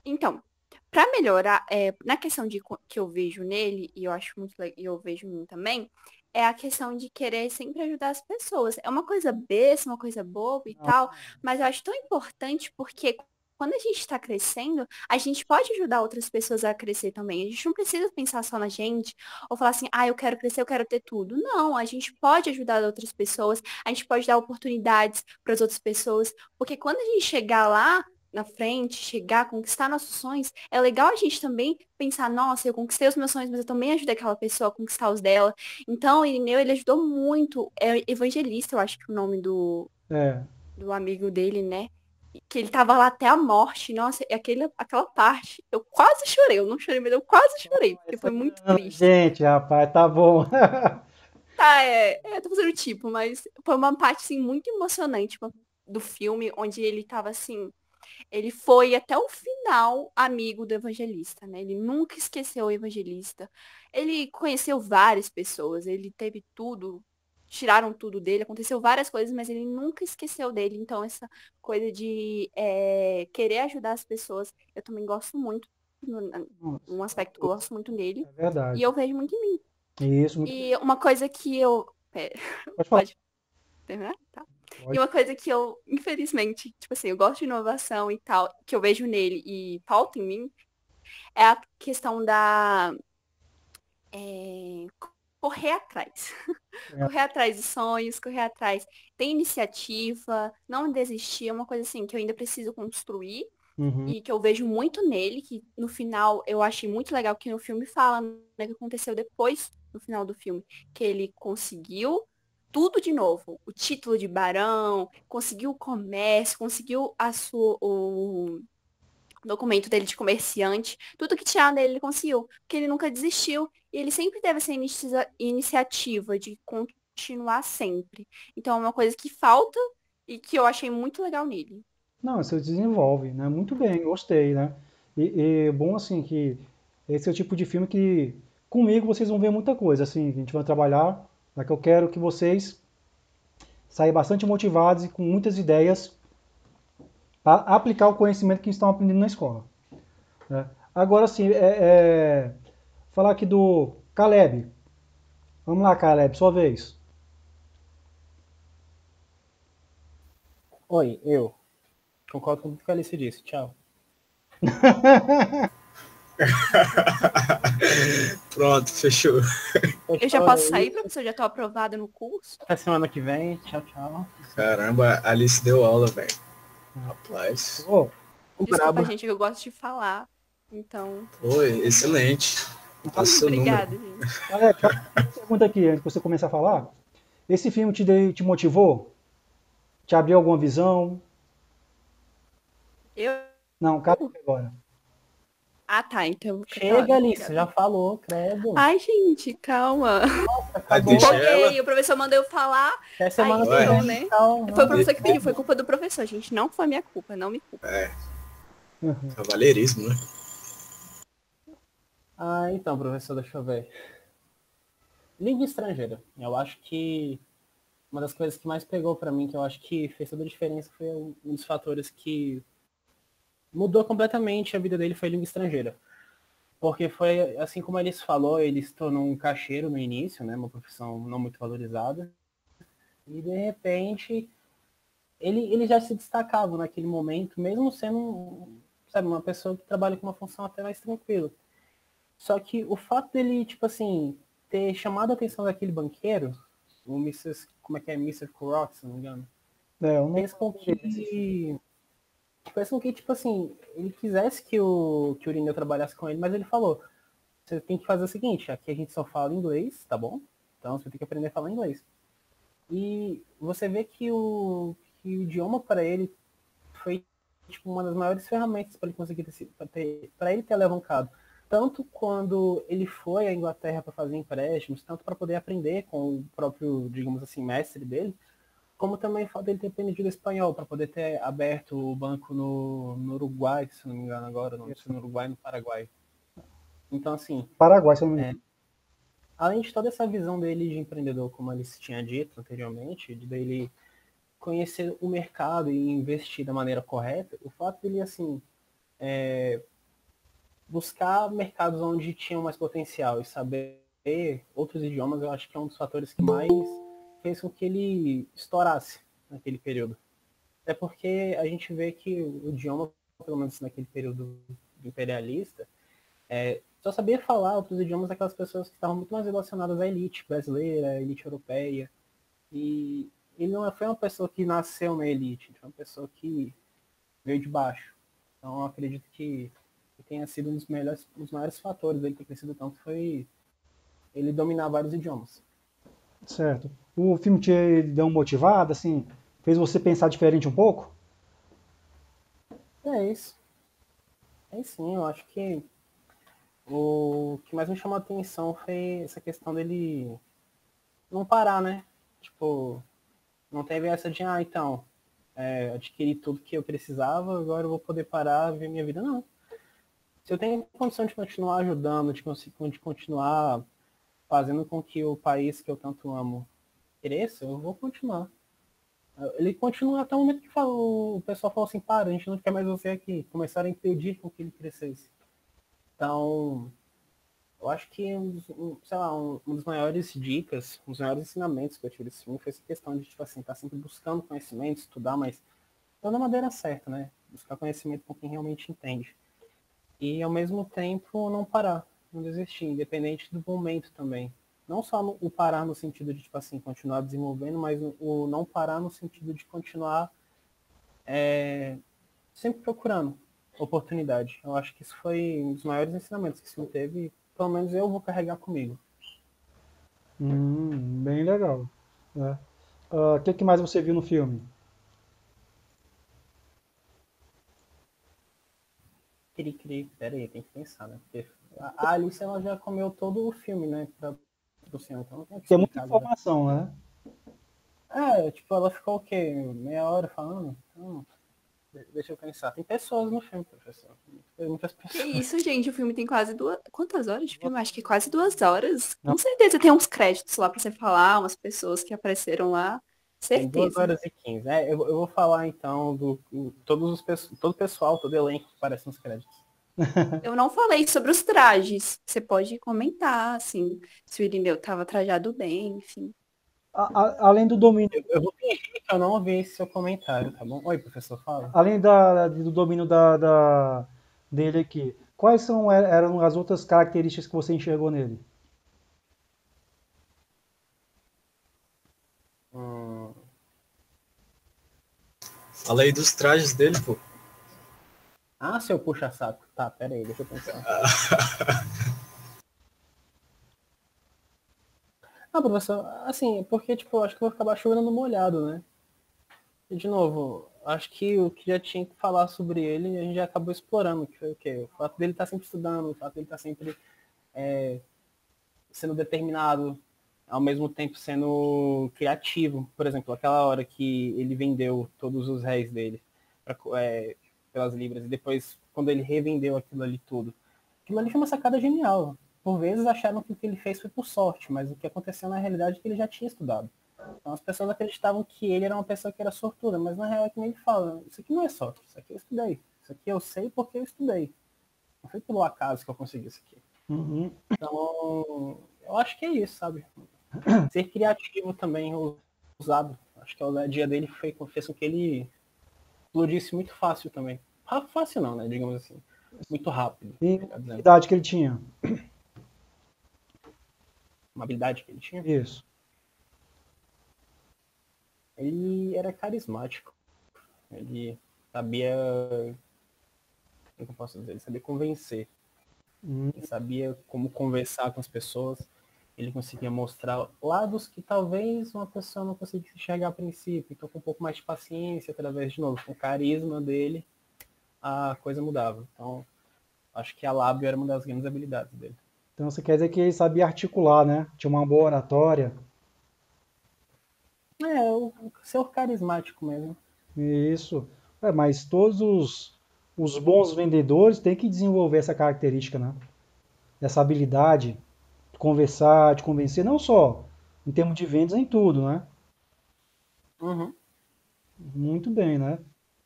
Então, para melhorar, na questão que eu vejo nele, e eu acho muito legal, e eu vejo em mim também, é a questão de querer sempre ajudar as pessoas. É uma coisa besta, uma coisa boba e tal, mas eu acho tão importante porque quando a gente está crescendo, a gente pode ajudar outras pessoas a crescer também. A gente não precisa pensar só na gente ou falar assim, eu quero crescer, eu quero ter tudo. Não, a gente pode ajudar outras pessoas, a gente pode dar oportunidades para as outras pessoas, porque quando a gente chegar lá na frente, chegar, conquistar nossos sonhos, é legal a gente também pensar, nossa, eu conquistei os meus sonhos, mas eu também ajudei aquela pessoa a conquistar os dela. Então, o Irineu, ele ajudou muito. É evangelista, eu acho que é o nome É. do amigo dele, né? Que ele tava lá até a morte. Nossa, aquela parte, eu quase chorei. Eu não chorei, mas eu quase chorei, porque foi muito triste. Gente, rapaz, tá bom. Tá, tô fazendo tipo, mas foi uma parte, assim, muito emocionante do filme, onde ele tava, assim, ele foi até o final amigo do evangelista, né? Ele nunca esqueceu o evangelista. Ele conheceu várias pessoas, ele teve tudo, tiraram tudo dele, aconteceu várias coisas, mas ele nunca esqueceu dele. Então, essa coisa de querer ajudar as pessoas, eu também gosto muito, um aspecto que eu gosto muito nele, É verdade. e eu vejo muito em mim. Isso, muito... E uma coisa que eu. Pera, Pode falar. pode terminar? Tá. Pode. E uma coisa que eu, infelizmente, tipo assim, eu gosto de inovação e tal, que eu vejo nele e falta em mim, é a questão da correr atrás. Correr atrás de sonhos, correr atrás, ter iniciativa, não desistir, é uma coisa assim que eu ainda preciso construir Uhum. e que eu vejo muito nele, que no final eu achei muito legal que no filme fala, né, que aconteceu depois, no final do filme, que ele conseguiu tudo de novo. O título de barão, conseguiu o comércio, conseguiu o documento dele de comerciante. Tudo que tinha nele ele conseguiu. Porque ele nunca desistiu. E ele sempre teve essa iniciativa de continuar sempre. Então é uma coisa que falta e que eu achei muito legal nele. Não, você desenvolve, né? Muito bem, gostei, né? E bom assim que esse é o tipo de filme que comigo vocês vão ver muita coisa, assim, a gente vai trabalhar, né, que eu quero que vocês saiam bastante motivados e com muitas ideias para aplicar o conhecimento que estão aprendendo na escola, né? Agora sim, falar aqui do Caleb. Vamos lá, Caleb, sua vez. Oi, eu. Concordo com tudo que a Alice disse. Tchau. Pronto, fechou. Eu já posso sair, professor? Já estou aprovada no curso? Até semana que vem. Tchau, tchau. Caramba, a Alice deu aula, velho. Rapaz. Ô, Desculpa, gente, que eu gosto de falar. Então, Foi, excelente. Passa seu número. obrigada, gente. Caleb, só uma pergunta aqui, antes de você começar a falar. Esse filme te motivou? Te abriu alguma visão? Eu... Não, Caleb agora. Ah, tá, então... Chega, Alice. Já falou, credo. Ai, gente, calma. Acabou. deixa ela. Empolguei, o professor mandou eu falar. Até semana Aí, que então, vem. né? Tchau. Foi o professor que pediu, foi culpa do professor, gente. Não foi minha culpa, não me culpa. Cavalheirismo, né? Ah, então, professor, deixa eu ver. Língua estrangeira. Eu acho que uma das coisas que mais pegou pra mim, que eu acho que fez toda a diferença, foi um dos fatores que mudou completamente a vida dele, foi a língua estrangeira. Porque foi, assim como ele falou, ele se tornou um caixeiro no início, né, uma profissão não muito valorizada. E, de repente, ele já se destacava naquele momento, mesmo sendo, sabe, uma pessoa que trabalha com uma função até mais tranquila. Só que o fato dele, tipo assim, ter chamado a atenção daquele banqueiro, o Mrs. Como é que é? Mr. Kurok, se não me engano. Eu não Fez com que, tipo assim, ele quisesse que o Irineu trabalhasse com ele, mas ele falou, você tem que fazer o seguinte, aqui a gente só fala inglês, tá bom? Então você tem que aprender a falar inglês. E você vê que o idioma para ele foi tipo, uma das maiores ferramentas para ele conseguir para ele ter alavancado. Tanto quando ele foi à Inglaterra para fazer empréstimos, tanto para poder aprender com o próprio, digamos assim, mestre dele, como também o fato dele ter aprendido espanhol, para poder ter aberto o banco no Uruguai, se não me engano agora, não sei se no Uruguai no Paraguai. Então, assim, Paraguai, se eu não me engano. além de toda essa visão dele de empreendedor, como ele tinha dito anteriormente, de dele conhecer o mercado e investir da maneira correta, o fato dele, assim, buscar mercados onde tinham mais potencial e saber outros idiomas, eu acho que é um dos fatores que mais fez com que ele estourasse naquele período. É porque a gente vê que o idioma, pelo menos naquele período imperialista, só sabia falar outros idiomas daquelas pessoas que estavam muito mais relacionadas à elite brasileira, à elite europeia. E ele não foi uma pessoa que nasceu na elite, foi uma pessoa que veio de baixo. Então eu acredito que tenha sido um dos maiores fatores dele ter crescido tanto foi ele dominar vários idiomas. Certo. O filme te deu uma motivada, assim, fez você pensar diferente um pouco? É isso. É sim, eu acho que o que mais me chamou a atenção foi essa questão dele não parar, né? Tipo, não teve essa de, então, adquiri tudo que eu precisava, agora eu vou poder parar e ver minha vida. Não. Se eu tenho condição de continuar ajudando, de continuar fazendo com que o país que eu tanto amo cresça, eu vou continuar. Ele continua até o momento que o pessoal falou assim, para, a gente não quer mais você aqui. Começaram a impedir com que ele crescesse. Então, eu acho que, sei lá, um dos maiores dicas, um dos maiores ensinamentos que eu tive desse filme foi essa questão de, tipo assim, estar sempre buscando conhecimento, estudar, mas da maneira certa, né? Buscar conhecimento com quem realmente entende. E, ao mesmo tempo, não parar, não desistir, independente do momento também. Não só o parar no sentido de, tipo assim, continuar desenvolvendo, mas o não parar no sentido de continuar sempre procurando oportunidade. Eu acho que isso foi um dos maiores ensinamentos que esse filme teve, pelo menos eu vou carregar comigo. Bem legal. né? O que mais você viu no filme? Pera aí, tem que pensar, né? Porque a Alice, ela já comeu todo o filme, né? Pro cinema, então não tem o que Tem muita explicar agora. informação, né? Tipo, ela ficou o quê? Meia hora falando? Então, deixa eu pensar. Tem pessoas no filme, professor. Tem muitas Que pessoas. isso, gente? O filme tem quase duas. Quantas horas de filme? Acho que quase 2 horas. Não, Com certeza tem uns créditos lá pra você falar, umas pessoas que apareceram lá. Tem duas Certeza. horas e 15. Eu vou falar então todo o pessoal, todo o elenco que aparece nos créditos. Eu não falei sobre os trajes. Você pode comentar, assim, se o Irineu tava trajado bem, enfim. além do domínio, Eu vou fingir que eu não ouvi esse seu comentário, tá bom? Oi, professor, fala. além do domínio dele aqui, quais eram as outras características que você enxergou nele? Hum, Falei dos trajes dele, pô. seu puxa-saco. Tá, pera aí, deixa eu pensar. Professor, assim, porque, tipo, eu acho que eu vou acabar chovendo no molhado, né? E, de novo, acho que o que já tinha que falar sobre ele, a gente já acabou explorando, que foi o quê? O fato dele estar sempre estudando, o fato dele estar sempre sendo determinado, ao mesmo tempo sendo criativo. Por exemplo, aquela hora que ele vendeu todos os réis dele pelas libras, e depois, quando ele revendeu aquilo ali tudo. Aquilo ali foi uma sacada genial. Por vezes acharam que o que ele fez foi por sorte, mas o que aconteceu na realidade é que ele já tinha estudado. Então as pessoas acreditavam que ele era uma pessoa que era sortuda, mas na real é que nem ele fala, isso aqui não é sorte, isso aqui eu estudei. Isso aqui eu sei porque eu estudei. Não foi pelo acaso que eu consegui isso aqui. Uhum. Então, eu acho que é isso, sabe? Ser criativo também, usado. Acho que a ousadia dele fez com que ele explodisse muito fácil também. Fácil não, né? Digamos assim. Muito rápido, E melhor a dizendo. idade que ele tinha? Uma habilidade que ele tinha. Isso. Ele era carismático. Ele sabia, como eu posso dizer, ele sabia convencer. Hum, Ele sabia como conversar com as pessoas. Ele conseguia mostrar lados que talvez uma pessoa não conseguisse enxergar a princípio. Então, com um pouco mais de paciência, através, de novo, com o carisma dele, a coisa mudava. Então, acho que a lábio era uma das grandes habilidades dele. Então você quer dizer que ele sabia articular, né? Tinha uma boa oratória. O ser carismático mesmo. Isso. Mas todos os bons vendedores têm que desenvolver essa característica, né? Essa habilidade de conversar, de convencer, não só em termos de vendas, em tudo, né? Uhum. Muito bem, né?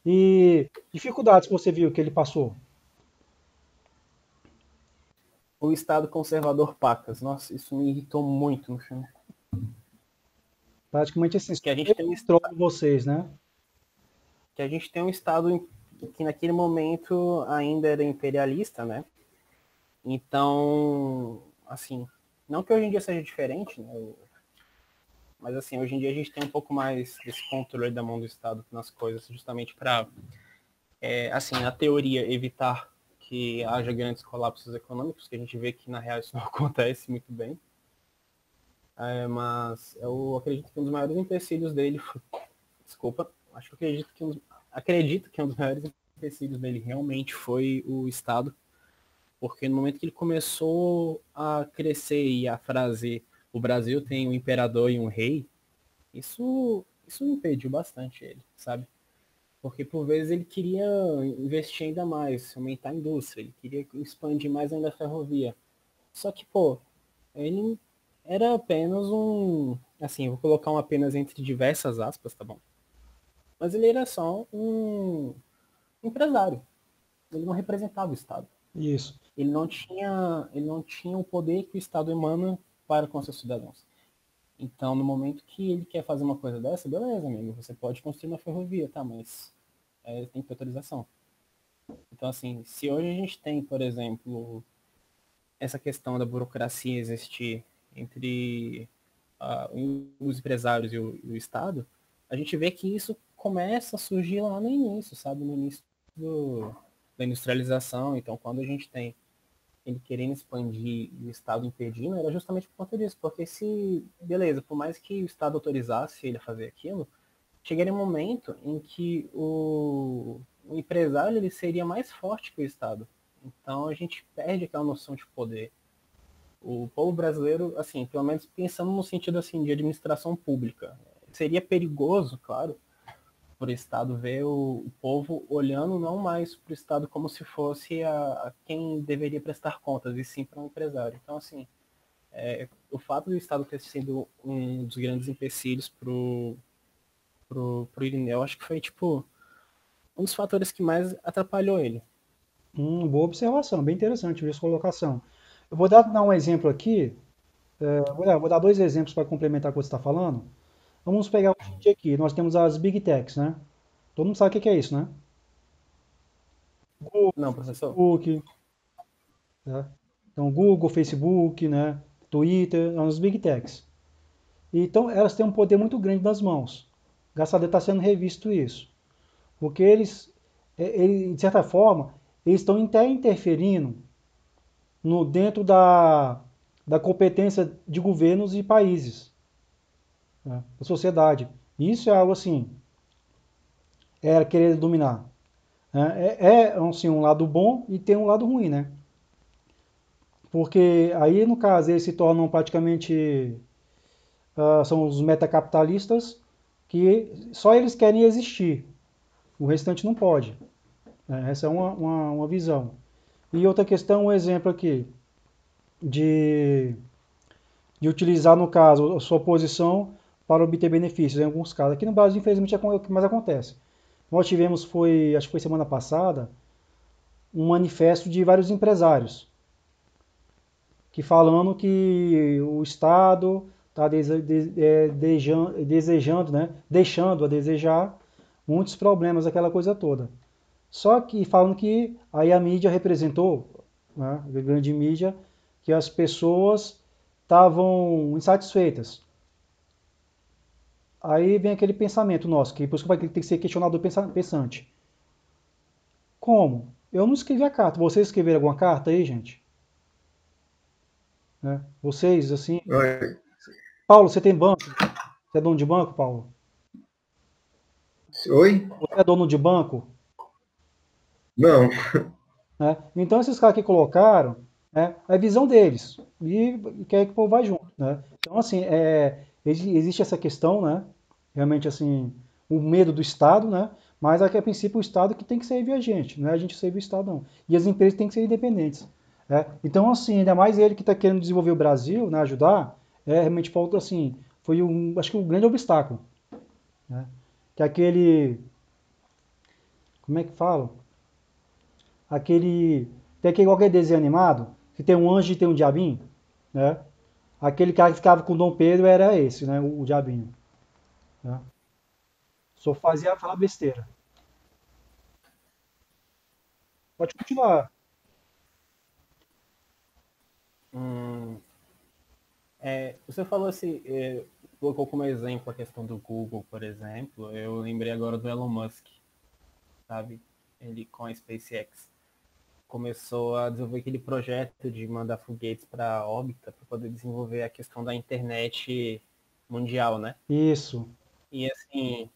E dificuldades que você viu que ele passou? O Estado conservador pacas. Nossa, isso me irritou muito no filme. Praticamente assim, Que a gente ele tem um, controla vocês, né? que a gente tem um Estado que naquele momento ainda era imperialista, né? Então, assim, não que hoje em dia seja diferente, né? Mas assim, hoje em dia a gente tem um pouco mais desse controle da mão do Estado nas coisas, justamente para, assim, na teoria, evitar que haja grandes colapsos econômicos, que a gente vê que na real isso não acontece muito bem. Mas eu acredito que um dos maiores empecilhos dele foi... Desculpa, acho que acredito que um dos maiores empecilhos dele realmente foi o Estado, porque no momento que ele começou a crescer e a frase o Brasil tem um imperador e um rei, isso impediu bastante ele, sabe? Porque por vezes ele queria investir ainda mais, aumentar a indústria, ele queria expandir mais ainda a ferrovia. Só que, pô, ele era apenas assim, eu vou colocar um apenas entre diversas aspas, tá bom? Mas ele era só um empresário. Ele não representava o Estado. Isso. Ele não tinha o poder que o Estado emana para com seus cidadãos. Então, no momento que ele quer fazer uma coisa dessa, beleza, amigo, você pode construir uma ferrovia, tá? Mas tem que ter autorização. Então, assim, se hoje a gente tem, por exemplo, essa questão da burocracia existir entre os empresários e o Estado, a gente vê que isso começa a surgir lá no início, sabe? No início da industrialização. Então, quando a gente tem ele querendo expandir e o Estado impedindo, era justamente por conta disso. Porque se, beleza, por mais que o Estado autorizasse ele a fazer aquilo, chegaria um momento em que o empresário ele seria mais forte que o Estado. Então a gente perde aquela noção de poder. O povo brasileiro, assim, pelo menos pensando no sentido assim de administração pública, seria perigoso, claro, para o Estado ver o povo olhando não mais para o Estado como se fosse a quem deveria prestar contas, e sim para um empresário. Então, assim, o fato do Estado ter sido um dos grandes empecilhos pro Irineu, acho que foi, tipo, um dos fatores que mais atrapalhou ele. Boa observação, bem interessante essa colocação. Eu vou dar um exemplo aqui, vou dar dois exemplos para complementar o que você está falando. Vamos pegar hoje em dia aqui, nós temos as Big Techs, né? Todo mundo sabe o que é isso, né? Google, Não, professor? Facebook, tá? Então, Google, Facebook, né? Twitter, são as Big Techs. Então, elas têm um poder muito grande nas mãos. Graças a Deus está sendo revisto isso. Porque de certa forma, eles estão até interferindo no, dentro da competência de governos e países, né, da sociedade. Isso é algo assim, é querer dominar. Né? Assim, um lado bom e tem um lado ruim, né? Porque aí, no caso, eles se tornam praticamente, são os metacapitalistas, que só eles querem existir, o restante não pode. Né? Essa é uma visão. E outra questão, um exemplo aqui, de, de utilizar, no caso, a sua posição para obter benefícios, em alguns casos. Aqui no Brasil, infelizmente, é o que mais acontece. Nós tivemos, acho que foi semana passada, um manifesto de vários empresários, que falando que o Estado está desejando, né, deixando a desejar muitos problemas, aquela coisa toda. Só que falando que aí a mídia representou, né, a grande mídia, que as pessoas estavam insatisfeitas. Aí vem aquele pensamento nosso, que por isso que tem que ser questionador pensante. Como? Eu não escrevi a carta. Vocês escreveram alguma carta aí, gente? Né? Vocês, assim. Oi. Paulo, você tem banco? Você é dono de banco, Paulo? Oi? Você é dono de banco? Não. Né? Então, esses caras que colocaram, né, é a visão deles. E quer que o povo vá junto. Né? Então, assim, existe essa questão, né? Realmente, assim, o medo do Estado, né? Mas aqui, a princípio, o Estado que tem que servir a gente, não é a gente servir o Estado, não. E as empresas têm que ser independentes. Né? Então, assim, ainda mais ele que está querendo desenvolver o Brasil, né, ajudar, realmente falta, assim, foi acho que um grande obstáculo. Né? Que é aquele, como é que fala? Aquele, tem aquele qualquer desenho animado, que tem um anjo e tem um diabinho, né? Aquele cara que ficava com o Dom Pedro era esse, né? O diabinho. Né? Só fazia falar besteira. Pode continuar. Hum, você falou assim, colocou como exemplo a questão do Google, por exemplo. Eu lembrei agora do Elon Musk, sabe? Ele com a SpaceX começou a desenvolver aquele projeto de mandar foguetes para a órbita para poder desenvolver a questão da internet mundial, né? Isso. E assim,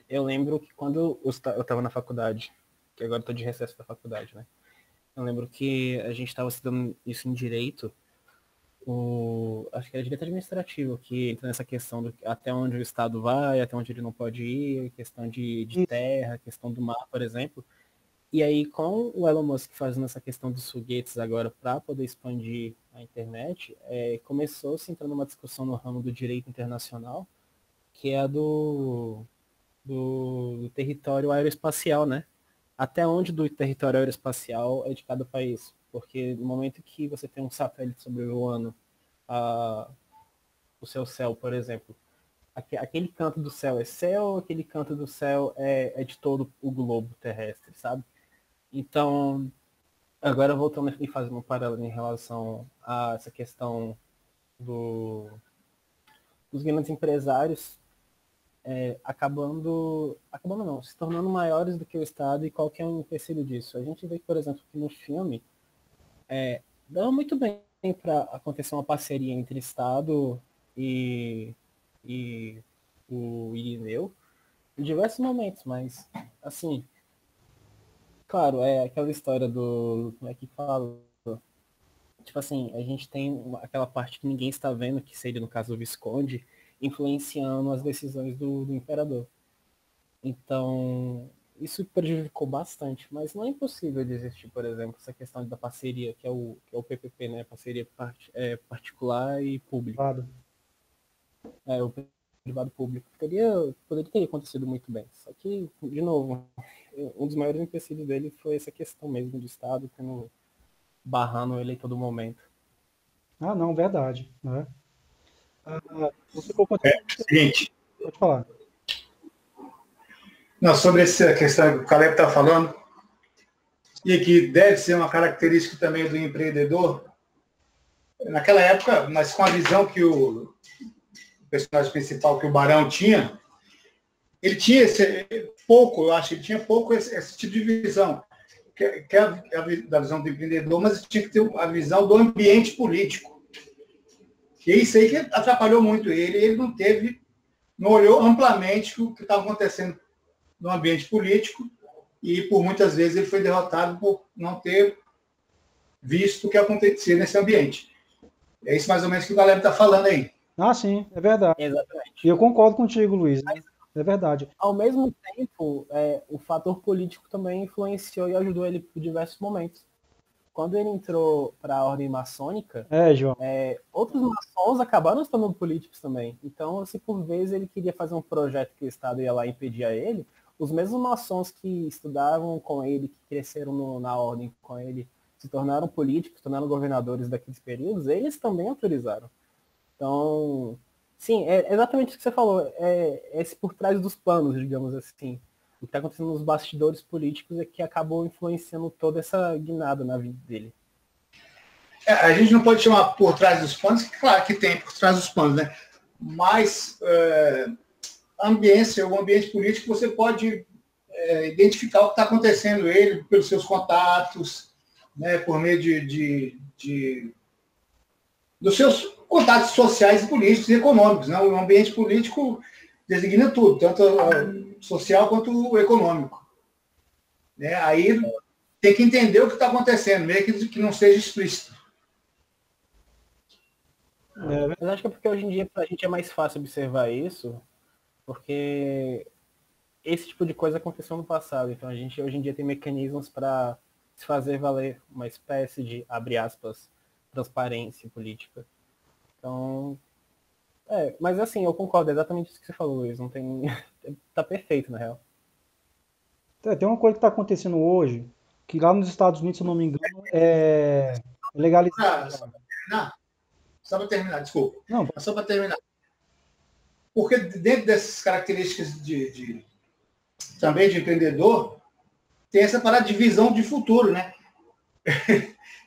eu lembro que quando eu estava na faculdade, que agora estou de recesso da faculdade, né? Eu lembro que a gente estava estudando isso em direito, acho que era direito administrativo, que entra nessa questão do até onde o Estado vai, até onde ele não pode ir, questão de Isso. terra, questão do mar, por exemplo. E aí, com o Elon Musk fazendo essa questão dos foguetes agora para poder expandir a internet, começou-se entrando numa discussão no ramo do direito internacional, que é a do território aeroespacial, né? Até onde do território aeroespacial é de cada país. Porque no momento que você tem um satélite sobrevoando o seu céu, por exemplo, aquele canto do céu é céu, aquele canto do céu é de todo o globo terrestre, sabe? Então, agora voltando e fazendo um paralelo em relação a essa questão dos grandes empresários acabando não, se tornando maiores do que o Estado, e qual que é o empecilho disso? A gente vê que, por exemplo, que no filme, dava muito bem para acontecer uma parceria entre Estado e, e o Irineu em diversos momentos, mas, assim, claro, é aquela história do, como é que fala? Tipo assim, a gente tem aquela parte que ninguém está vendo, que seria, no caso, o Visconde, influenciando as decisões do imperador. Então, isso prejudicou bastante, mas não é impossível de existir, por exemplo, essa questão da parceria, que é o PPP, né? Parceria particular e pública. Claro. É, o privado público. Poderia ter acontecido muito bem. Só que, de novo, um dos maiores empecilhos dele foi essa questão mesmo do Estado, barrando ele em todo momento. Ah, não, verdade. Né? Você colocou... Seguinte, Pode falar. não, sobre essa questão que o Caleb está falando, e que deve ser uma característica também do empreendedor, naquela época, mas com a visão que o personagem principal, que o Barão tinha, ele tinha eu acho que ele tinha pouco esse tipo de visão, que é da visão do empreendedor, mas tinha que ter a visão do ambiente político. E é isso aí que atrapalhou muito ele não olhou amplamente o que estava acontecendo no ambiente político, e por muitas vezes ele foi derrotado por não ter visto o que acontecia nesse ambiente. É isso mais ou menos que o Galera está falando aí. Ah, sim, é verdade. Exatamente. E eu concordo contigo, Luiz. Né? É verdade. Ao mesmo tempo, o fator político também influenciou e ajudou ele por diversos momentos. Quando ele entrou para a ordem maçônica, João. Outros maçons acabaram se tornando políticos também. Então, se por vezes ele queria fazer um projeto que o Estado ia lá e impedia ele, os mesmos maçons que estudavam com ele, que cresceram na ordem com ele, se tornaram políticos, se tornaram governadores daqueles períodos, eles também autorizaram. Então, sim, é exatamente o que você falou. É esse por trás dos panos, digamos assim. O que está acontecendo nos bastidores políticos é que acabou influenciando toda essa guinada na vida dele. A gente não pode chamar por trás dos panos, que claro que tem por trás dos panos, né? Mas o ambiente político, você pode identificar o que está acontecendo ele pelos seus contatos, né? Por meio dos seus contatos sociais e políticos e econômicos. Né? O ambiente político designa tudo, tanto o social quanto o econômico. Né? Aí tem que entender o que está acontecendo, mesmo que não seja explícito. Mas acho que é porque hoje em dia para a gente é mais fácil observar isso, porque esse tipo de coisa aconteceu no passado. Então a gente hoje em dia tem mecanismos para se fazer valer uma espécie de, abre aspas, transparência política. Então, mas assim, eu concordo, é exatamente isso que você falou, Luiz. Não tem. Tá perfeito, na real. Tem uma coisa que está acontecendo hoje, que lá nos Estados Unidos, se eu não me engano, é legalizado. Só para terminar, desculpa. Não. Só para terminar. Porque dentro dessas características também de empreendedor, tem essa parada de visão de futuro, né?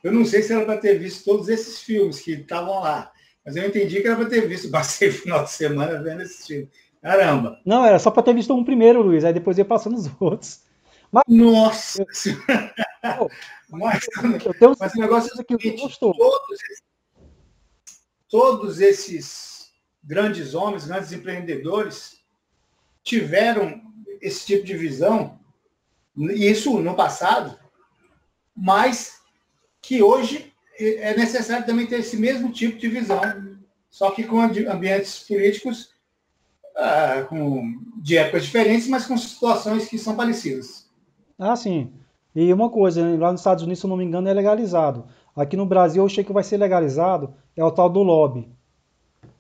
Eu não sei se era para ter visto todos esses filmes que estavam lá, mas eu entendi que era para ter visto, passei o final de semana vendo esses filmes. Caramba! Não, era só para ter visto um primeiro, Luiz, aí depois ia passando os outros. Mas, nossa! Eu tenho mas o negócio é que eu gostou. Todos esses grandes homens, grandes empreendedores, tiveram esse tipo de visão, isso no passado, mas que hoje é necessário também ter esse mesmo tipo de visão, só que com ambientes políticos de épocas diferentes, mas com situações que são parecidas. Ah, sim. E uma coisa, lá nos Estados Unidos, se eu não me engano, é legalizado. Aqui no Brasil, eu achei que vai ser legalizado, é o tal do lobby.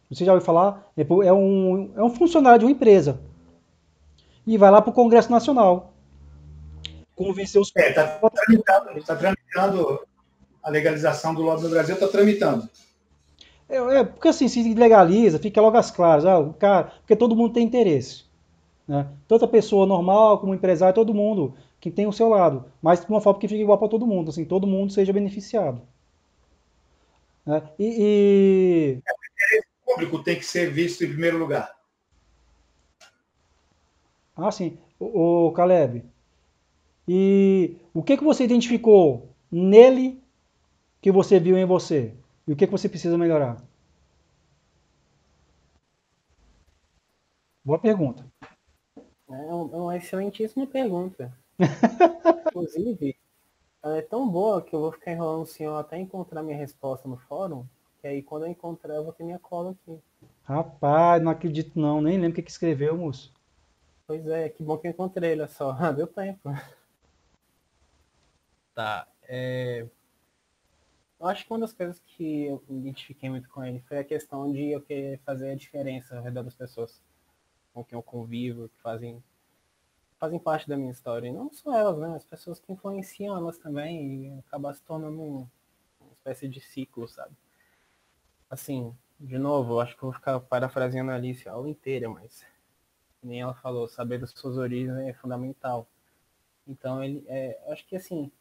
Você já ouviu falar? É um funcionário de uma empresa. E vai lá para o Congresso Nacional. Convencer os... Está tramitando a legalização do lobby no Brasil, está tramitando. Porque assim, se legaliza, fica logo às claras. Porque todo mundo tem interesse. Né? Tanto a pessoa normal como o empresário, todo mundo que tem o seu lado. Mas de uma forma que fique igual para todo mundo. Assim, todo mundo seja beneficiado. Né? O interesse público tem que ser visto em primeiro lugar. Ah, sim. O Caleb. E o que você identificou nele que você viu em você? E o que você precisa melhorar? Boa pergunta. É uma excelentíssima pergunta. Inclusive, ela é tão boa que eu vou ficar enrolando o senhor até encontrar minha resposta no fórum, que aí quando eu encontrar eu vou ter minha cola aqui. Rapaz, não acredito não, nem lembro o que escreveu, moço. Pois é, que bom que eu encontrei, olha só. Deu tempo. Tá. Eu acho que uma das coisas que eu me identifiquei muito com ele foi a questão de eu querer fazer a diferença ao redor das pessoas com quem eu convivo, que fazem parte da minha história. E não só elas, né? As pessoas que influenciam elas também e acabar se tornando uma espécie de ciclo, sabe? Assim, de novo, eu acho que eu vou ficar parafraseando a Alice a aula inteira, mas nem ela falou, saber das suas origens é fundamental. Então, eu acho que assim,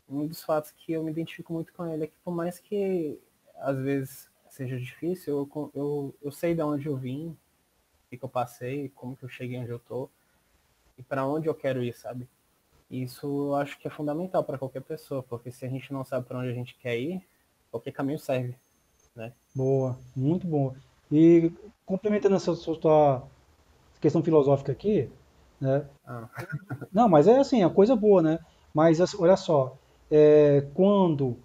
um dos fatos que eu me identifico muito com ele é que por mais que às vezes seja difícil, eu sei de onde eu vim, o que eu passei, como que eu cheguei onde eu tô e para onde eu quero ir, sabe? Isso eu acho que é fundamental para qualquer pessoa, porque se a gente não sabe para onde a gente quer ir, qualquer caminho serve, né? Boa, muito boa. E complementando essa sua questão filosófica aqui, né? Ah, Não, mas é assim, é coisa boa, né? Mas assim, olha só, quando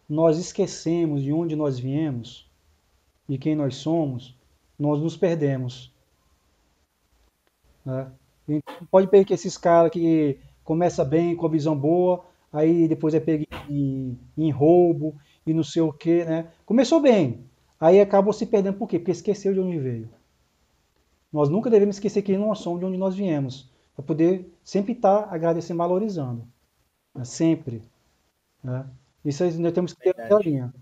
nós esquecemos de onde nós viemos e quem nós somos, nós nos perdemos, né? E pode ver que esses caras que começa bem com a visão boa, aí depois é pego em roubo e não sei o quê, né? Começou bem, aí acabou se perdendo por quê? Porque esqueceu de onde veio. Nós nunca devemos esquecer quem nós somos, de onde nós viemos, para poder sempre estar agradecendo, valorizando, né? Sempre, né? Isso aí nós temos que ter essa verdade. linha.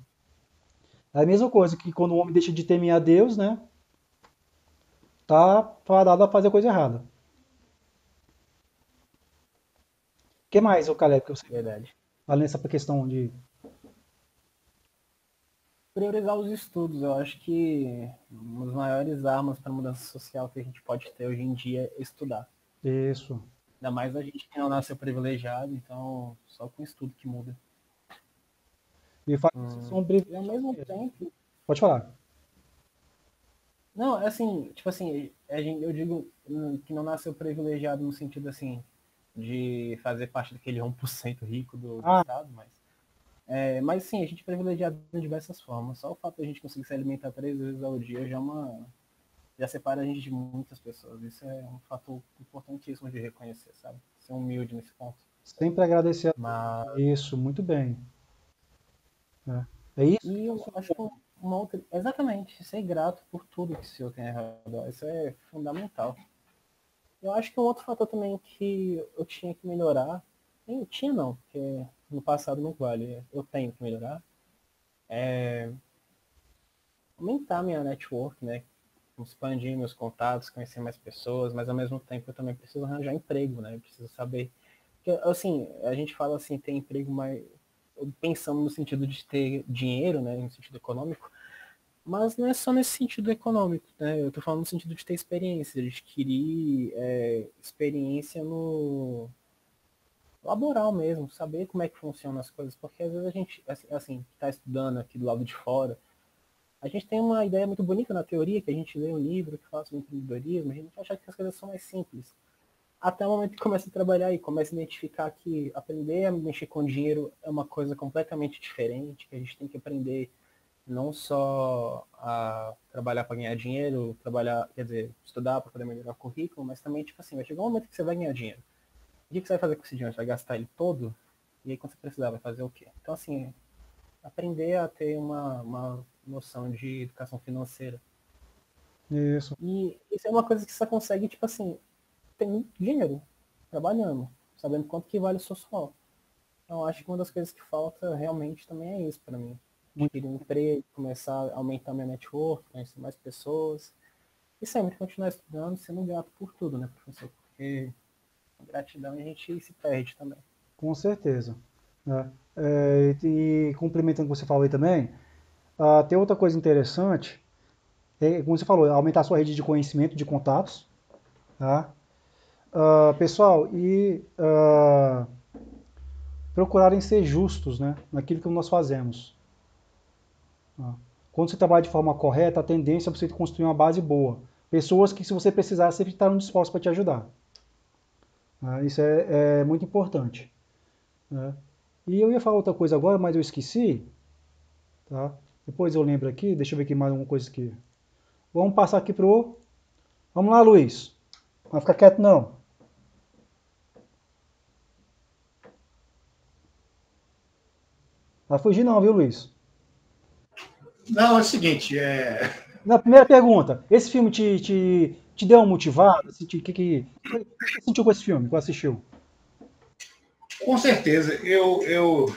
É a mesma coisa que quando o homem deixa de temer a Deus, né? Tá fadado a fazer coisa errada. O que mais, ô Caleb, que você Verdade. fala nessa questão de Priorizar os estudos, eu acho que uma das maiores armas para mudança social que a gente pode ter hoje em dia é estudar. isso? Ainda mais a gente que não nasceu privilegiado, então só com estudo que muda. E fala que vocês são um E ao privilegiado mesmo mesmo. tempo, Pode falar. não, é assim, tipo assim, eu digo que não nasceu privilegiado no sentido assim, de fazer parte daquele 1% rico do Ah, Estado, mas sim, a gente é privilegiado de diversas formas. Só o fato de a gente conseguir se alimentar 3 vezes ao dia já separa a gente de muitas pessoas. Isso é um fator importantíssimo de reconhecer, sabe? Ser humilde nesse ponto. sempre agradecer a Mas, Deus. Isso, muito bem. Né? É isso que e nós eu somos. acho que uma outra. Exatamente, ser grato por tudo que o Senhor tem errado. Isso é fundamental. Eu acho que um outro fator também que eu tinha que melhorar, nem tinha não, porque no passado não vale, eu tenho que melhorar, aumentar minha network, né? Expandir meus contatos, conhecer mais pessoas, mas ao mesmo tempo eu também preciso arranjar emprego, né? Eu preciso saber. Porque, assim, a gente fala assim, ter emprego, mas pensando no sentido de ter dinheiro, né? No sentido econômico, mas não é só nesse sentido econômico, né? Eu tô falando no sentido de ter experiência, de adquirir experiência no laboral mesmo, saber como é que funcionam as coisas, porque às vezes a gente, assim, que está estudando aqui do lado de fora, a gente tem uma ideia muito bonita na teoria, que a gente lê um livro que fala sobre empreendedorismo, a gente acha que as coisas são mais simples. Até o momento que começa a trabalhar e começa a identificar que aprender a mexer com dinheiro é uma coisa completamente diferente, que a gente tem que aprender não só a trabalhar para ganhar dinheiro, trabalhar, quer dizer, estudar para poder melhorar o currículo, mas também, tipo assim, vai chegar um momento que você vai ganhar dinheiro. O que você vai fazer com esse dinheiro? Você vai gastar ele todo? E aí, quando você precisar, vai fazer o quê? Então, assim, aprender a ter uma noção de educação financeira. Isso, E isso é uma coisa que você consegue, tipo assim, tem dinheiro, trabalhando, sabendo quanto que vale o seu suor. Então, acho que uma das coisas que falta realmente também é isso para mim. muito. Adquirir um emprego, começar a aumentar minha network, conhecer mais pessoas. E sempre continuar estudando, sendo grato por tudo, né, professor? Porque a gratidão a gente se perde também. Com certeza. Né? E complementando o que você falou aí também, tem outra coisa interessante, como você falou, aumentar a sua rede de conhecimento, de contatos, tá? Pessoal, procurarem ser justos, né, naquilo que nós fazemos. Quando você trabalha de forma correta, a tendência é você construir uma base boa. Pessoas que, se você precisar, sempre estarão dispostas para te ajudar. Isso é muito importante. E eu ia falar outra coisa agora, mas eu esqueci. Tá? Depois eu lembro aqui, deixa eu ver aqui mais alguma coisa aqui. Vamos passar aqui pro... Vamos lá, Luiz. Não vai ficar quieto, não. Não vai fugir não, viu, Luiz? Não, é o seguinte, Na primeira pergunta, esse filme te deu uma motivada? O que você sentiu com esse filme, que você assistiu? com certeza, eu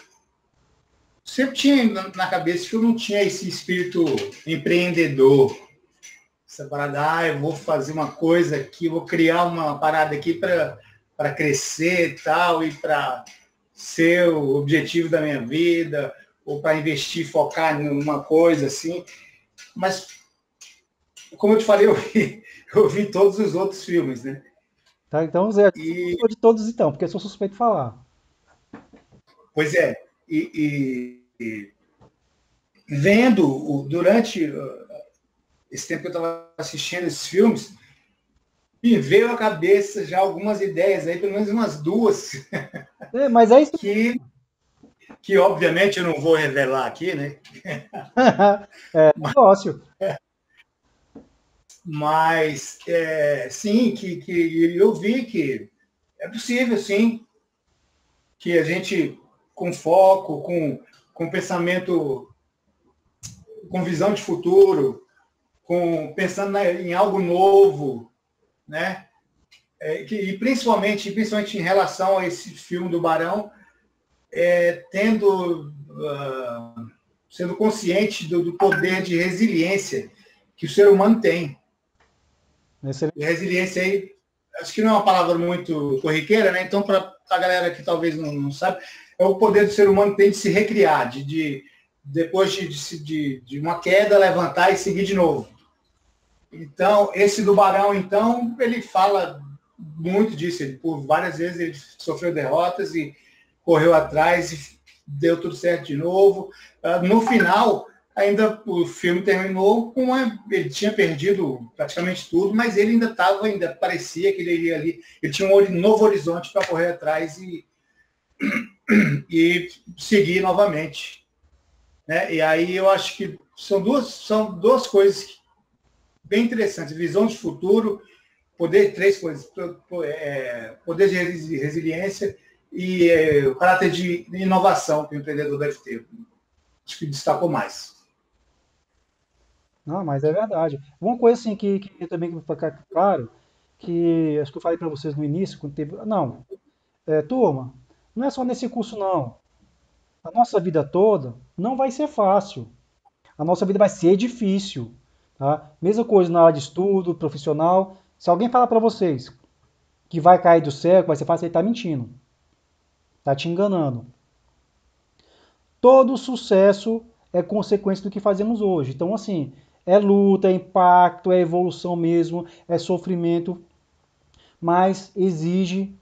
sempre tinha na cabeça que eu não tinha esse espírito empreendedor. Essa parada, eu vou fazer uma coisa aqui, vou criar uma parada aqui para crescer e tal, e para ser o objetivo da minha vida, ou para investir, focar numa coisa assim. Mas, como eu te falei, eu vi todos os outros filmes, né? Tá, então, Zé, eu de todos então, porque eu sou suspeito de falar. Pois é, e vendo durante esse tempo que eu estava assistindo esses filmes, me veio à cabeça já algumas ideias aí, pelo menos umas duas. Mas é isso que obviamente eu não vou revelar aqui, né? É negócio. Mas sim, que eu vi que é possível, sim, que a gente, com foco, com pensamento, com visão de futuro, pensando em algo novo, né? E principalmente em relação a esse filme do Barão, sendo consciente do poder de resiliência que o ser humano tem. E resiliência aí, acho que não é uma palavra muito corriqueira, né? Então, para a galera que talvez não sabe, é o poder do ser humano tem de se recriar, depois de uma queda, levantar e seguir de novo. Então, esse do Barão, então, ele fala muito disso. Por várias vezes ele sofreu derrotas e correu atrás e deu tudo certo de novo. No final, ainda o filme terminou com ele tinha perdido praticamente tudo, mas ele ainda parecia que ele iria ali, ele tinha um novo horizonte para correr atrás e seguir novamente, né? E aí eu acho que são duas coisas bem interessantes: visão de futuro, três coisas: poder de resiliência e o caráter de inovação que o empreendedor deve ter. Acho que destacou mais. Não, mas é verdade. Uma coisa assim que também que ficar claro, que acho que eu falei para vocês no início, quando teve. Não, turma, não é só nesse curso, não. A nossa vida toda não vai ser fácil. A nossa vida vai ser difícil. Tá? Mesma coisa na área de estudo, profissional. Se alguém falar para vocês que vai cair do céu, que vai ser fácil, ele está mentindo. Está te enganando. Todo sucesso é consequência do que fazemos hoje. Então, assim, é luta, é impacto, é evolução mesmo, é sofrimento, mas exige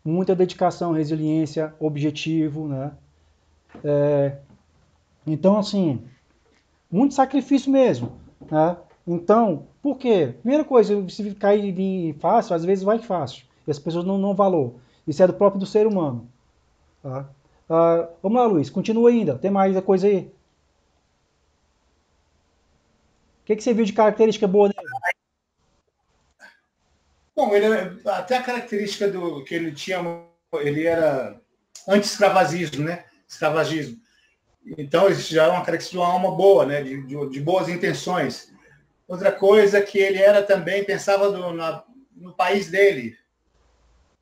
muita dedicação, resiliência, objetivo, né? Então, assim, muito sacrifício mesmo, né? Então, por quê? Primeira coisa, se cair e vir fácil, às vezes vai fácil. E as pessoas não dão valor. Isso é do próprio do ser humano. Tá? Vamos lá, Luiz, continua ainda. Tem mais coisa aí? O que você viu de característica boa dele? Bom, até a característica que ele tinha, ele era anti-escravagismo, né? Escravagismo. Então, isso já é uma característica de uma alma boa, né? De boas intenções. Outra coisa que ele era também, pensava no país dele.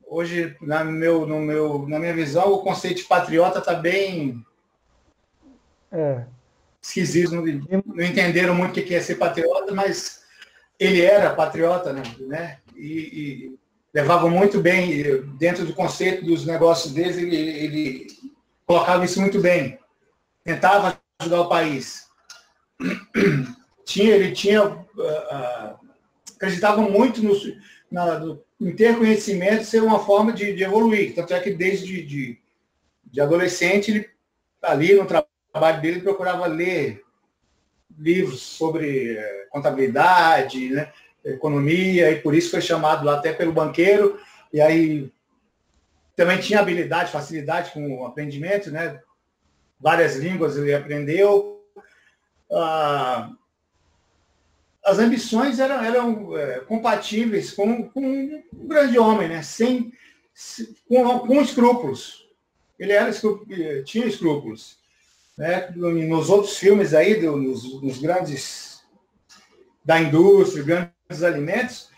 Hoje, na minha visão, o conceito de patriota está bem esquisito. Não entenderam muito o que é ser patriota, mas ele era patriota, né? E levava muito bem, dentro do conceito dos negócios dele, ele colocava isso muito bem. Tentava ajudar o país. Ele acreditava muito em ter conhecimento ser uma forma de evoluir. Tanto é que desde de adolescente, ele, ali no trabalho dele, procurava ler livros sobre contabilidade, né, economia, e por isso foi chamado lá até pelo banqueiro, e aí também tinha habilidade, facilidade com o aprendimento, né? Várias línguas ele aprendeu. As ambições eram compatíveis com um grande homem, né? Com escrúpulos. Ele tinha escrúpulos. Né? Nos outros filmes aí, nos grandes da indústria, grandes alimentos,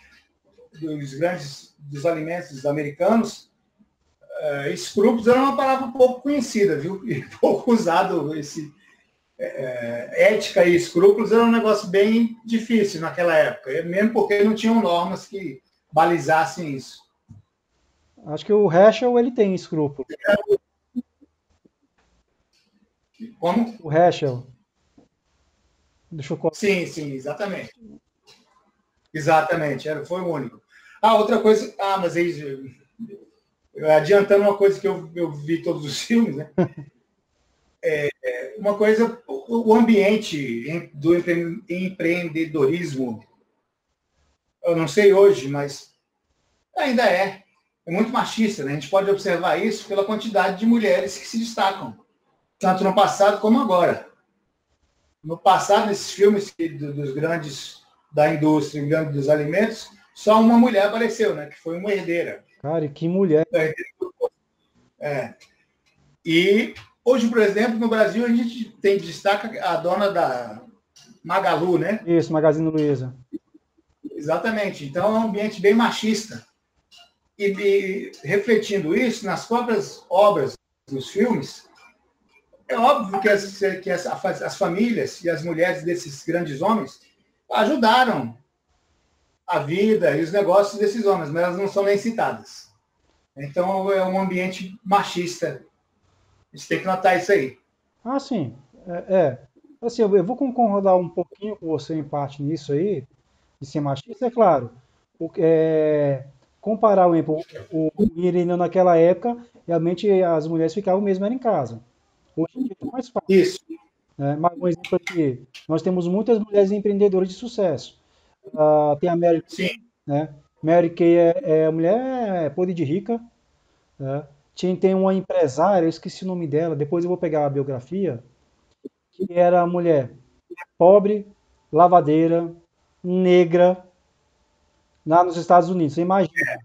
dos alimentos americanos, escrúpulos era uma palavra pouco conhecida, viu? E pouco usado. Ética e escrúpulos era um negócio bem difícil naquela época, mesmo porque não tinham normas que balizassem isso. Acho que o Heschel, ele tem escrúpulo. Como? O Heschel. Do chocolate. Sim, exatamente. Exatamente, foi o único. Outra coisa... mas aí... Adiantando uma coisa que eu vi todos os filmes, né? Uma coisa, o ambiente do empreendedorismo, eu não sei hoje, mas ainda é muito machista, né? A gente pode observar isso pela quantidade de mulheres que se destacam, tanto no passado como agora. No passado, nesses filmes dos grandes da indústria, dos alimentos, só uma mulher apareceu, né? Que foi uma herdeira. Cara, que mulher. E hoje, por exemplo, no Brasil, a gente tem destaca a dona da Magalu, né? Isso, Magazine Luiza. Exatamente. Então, é um ambiente bem machista. E refletindo isso nas próprias obras dos filmes, é óbvio que as famílias e as mulheres desses grandes homens ajudaram a vida e os negócios desses homens, mas elas não são nem citadas. Então, é um ambiente machista. A gente tem que notar isso aí. Sim. Assim, eu vou concordar um pouquinho com você em parte nisso aí, de ser machista, é claro. Comparar o Irineu naquela época, realmente as mulheres ficavam mesmo em casa. Hoje em dia é mais fácil. Isso. Mas um exemplo aqui, nós temos muitas mulheres empreendedoras de sucesso. Tem a Mary Kay, né? Mary Kay a mulher podre de rica. Né? Tem uma empresária, eu esqueci o nome dela, depois eu vou pegar a biografia, que era mulher pobre, lavadeira, negra, lá nos Estados Unidos, você imagina.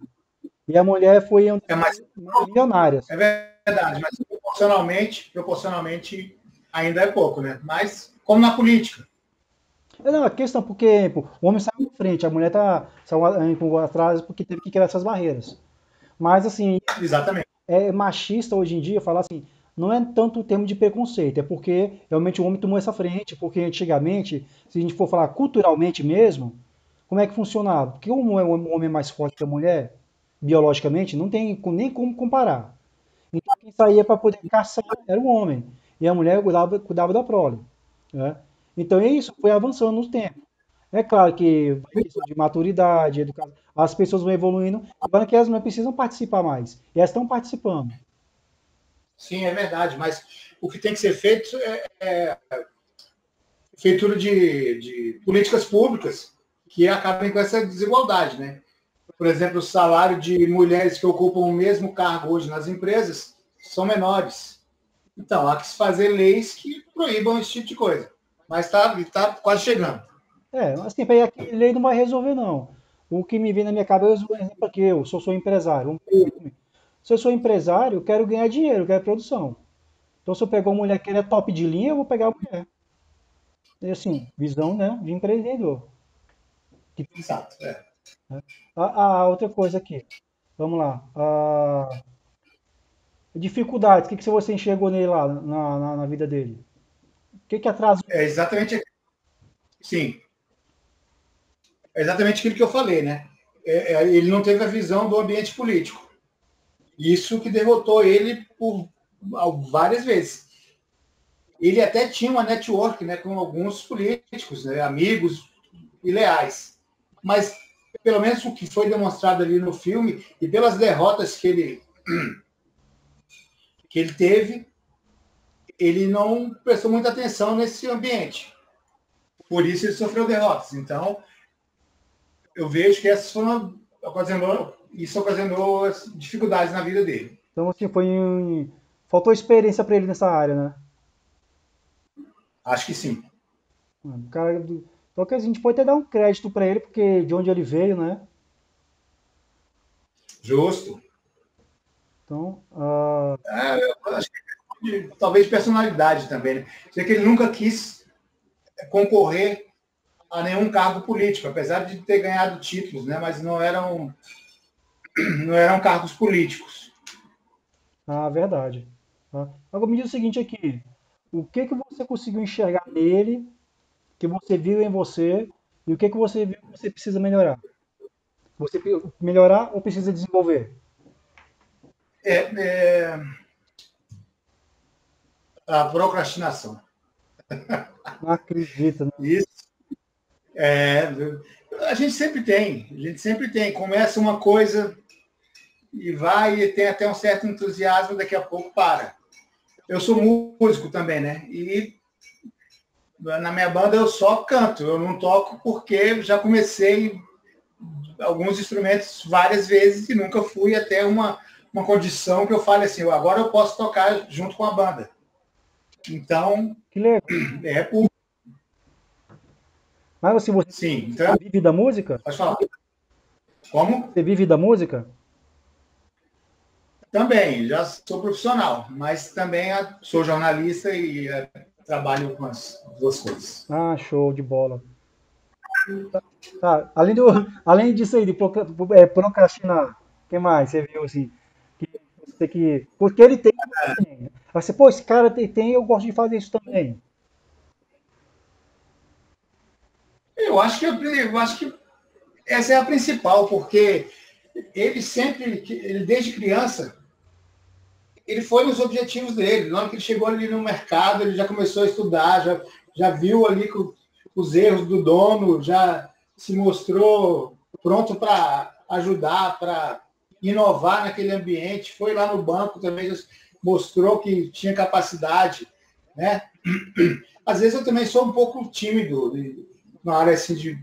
E a mulher foi milionária. É verdade, mas proporcionalmente ainda é pouco, né? Mas, como na política. Não, a questão porque o homem saiu na frente, a mulher saiu atrás porque teve que criar essas barreiras. Mas, assim, exatamente. É machista hoje em dia falar assim, não é tanto o termo de preconceito, é porque realmente o homem tomou essa frente, porque antigamente, se a gente for falar culturalmente mesmo, como é que funcionava? Porque o homem é mais forte que a mulher, biologicamente, não tem nem como comparar. Então quem saía para poder caçar era o homem, e a mulher cuidava da prole. Né? Então isso foi avançando no tempo. É claro que questão de maturidade, educação, as pessoas vão evoluindo, agora que elas não precisam participar mais. E elas estão participando. Sim, é verdade, mas o que tem que ser feito é feitura de políticas públicas que acabem com essa desigualdade, né? Por exemplo, o salário de mulheres que ocupam o mesmo cargo hoje nas empresas são menores. Então, há que se fazer leis que proíbam esse tipo de coisa. Mas está quase chegando. Assim, a lei não vai resolver, não. O que me vem na minha cabeça é um exemplo aqui, eu sou empresário. Se eu sou empresário, eu quero ganhar dinheiro, eu quero produção. Então, se eu pegar uma mulher que é top de linha, eu vou pegar a mulher. E assim, visão, né, de empreendedor. Exato, outra coisa aqui. Vamos lá. Dificuldades, o que você enxergou nele lá, na vida dele? O que atrasa? É exatamente. Sim. É exatamente aquilo que eu falei, né? Ele não teve a visão do ambiente político. Isso que derrotou ele por várias vezes. Ele até tinha uma network, né, com alguns políticos, né, amigos e leais. Mas, pelo menos o que foi demonstrado ali no filme, e pelas derrotas que que ele teve, ele não prestou muita atenção nesse ambiente. Por isso ele sofreu derrotas. Então, eu vejo que isso ocasionou dificuldades na vida dele. Então, assim, faltou experiência para ele nessa área, né? Acho que sim. Cara, então que a gente pode até dar um crédito para ele, porque de onde ele veio, né? Justo. Então, Eu acho que talvez personalidade também. Né? Sei que ele nunca quis concorrer a nenhum cargo político, apesar de ter ganhado títulos, né? Mas não eram cargos políticos. verdade. Tá? Agora me diz o seguinte aqui, o que que você conseguiu enxergar nele, que você viu em você, e o que que você viu que você precisa melhorar? Você melhorar ou precisa desenvolver? A procrastinação. Não acredito, né? Isso. A gente sempre tem. Começa uma coisa e vai e tem até um certo entusiasmo, daqui a pouco para. Eu sou músico também, né? E na minha banda eu só canto, eu não toco porque já comecei alguns instrumentos várias vezes e nunca fui até uma condição que eu fale assim, agora eu posso tocar junto com a banda. Então, Que legal. por... Mas assim, você Sim, então, vive da música? pode falar. Como? Você vive da música? Também, já sou profissional, mas também sou jornalista e trabalho com as duas coisas. Ah, show de bola. Tá. Além disso aí, de procrastinar, o que mais você viu assim? Que você tem que. Porque ele tem, você tem, né? Aí você, pô, esse cara tem, eu gosto de fazer isso também. Eu acho que essa é a principal, porque ele desde criança, ele foi nos objetivos dele. Na hora que ele chegou ali no mercado, ele já começou a estudar, já viu ali os erros do dono, já se mostrou pronto para ajudar, para inovar naquele ambiente. Foi lá no banco também, mostrou que tinha capacidade, né? Às vezes eu também sou um pouco tímido na área assim de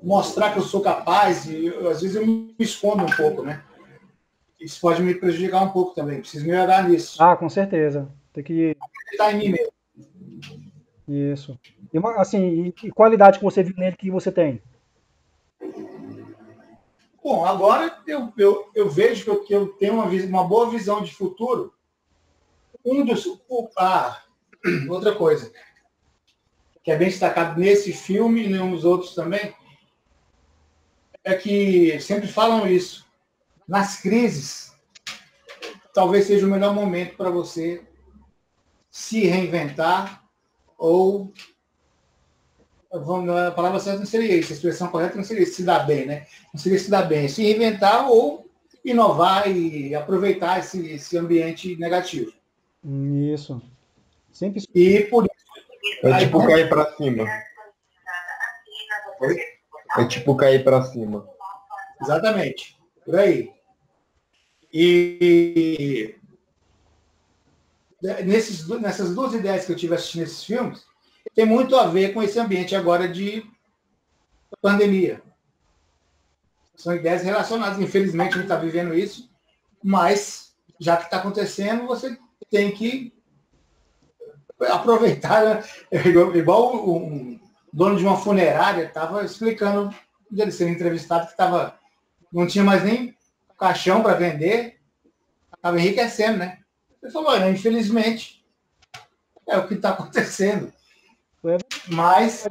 mostrar que eu sou capaz e às vezes eu me escondo um pouco, né? Isso pode me prejudicar um pouco também. Preciso melhorar nisso. Ah, com certeza. Tem que. Está em mim mesmo. Isso. E, assim, e qualidade que você viu nele que você tem? Bom, agora eu vejo que eu tenho uma boa visão de futuro. Outra coisa, que é bem destacado nesse filme e nos outros também, é que sempre falam isso. Nas crises, talvez seja o melhor momento para você se reinventar ou, a palavra certa não seria isso, a expressão correta não seria se dar bem, né? Não seria se dar bem, se reinventar ou inovar e aproveitar esse ambiente negativo. Isso. Sempre. E por isso... É tipo cair para cima. Oi? É tipo cair para cima. Exatamente, por aí. E nessas duas ideias que eu tive assistindo esses filmes, tem muito a ver com esse ambiente agora de pandemia. São ideias relacionadas. Infelizmente, a gente está vivendo isso, mas, já que está acontecendo, você tem que aproveitar. Né? Igual um dono de uma funerária estava explicando, ele sendo entrevistado, que não tinha mais nem caixão para vender, estava enriquecendo, né? Ele falou, infelizmente, é o que está acontecendo. Mas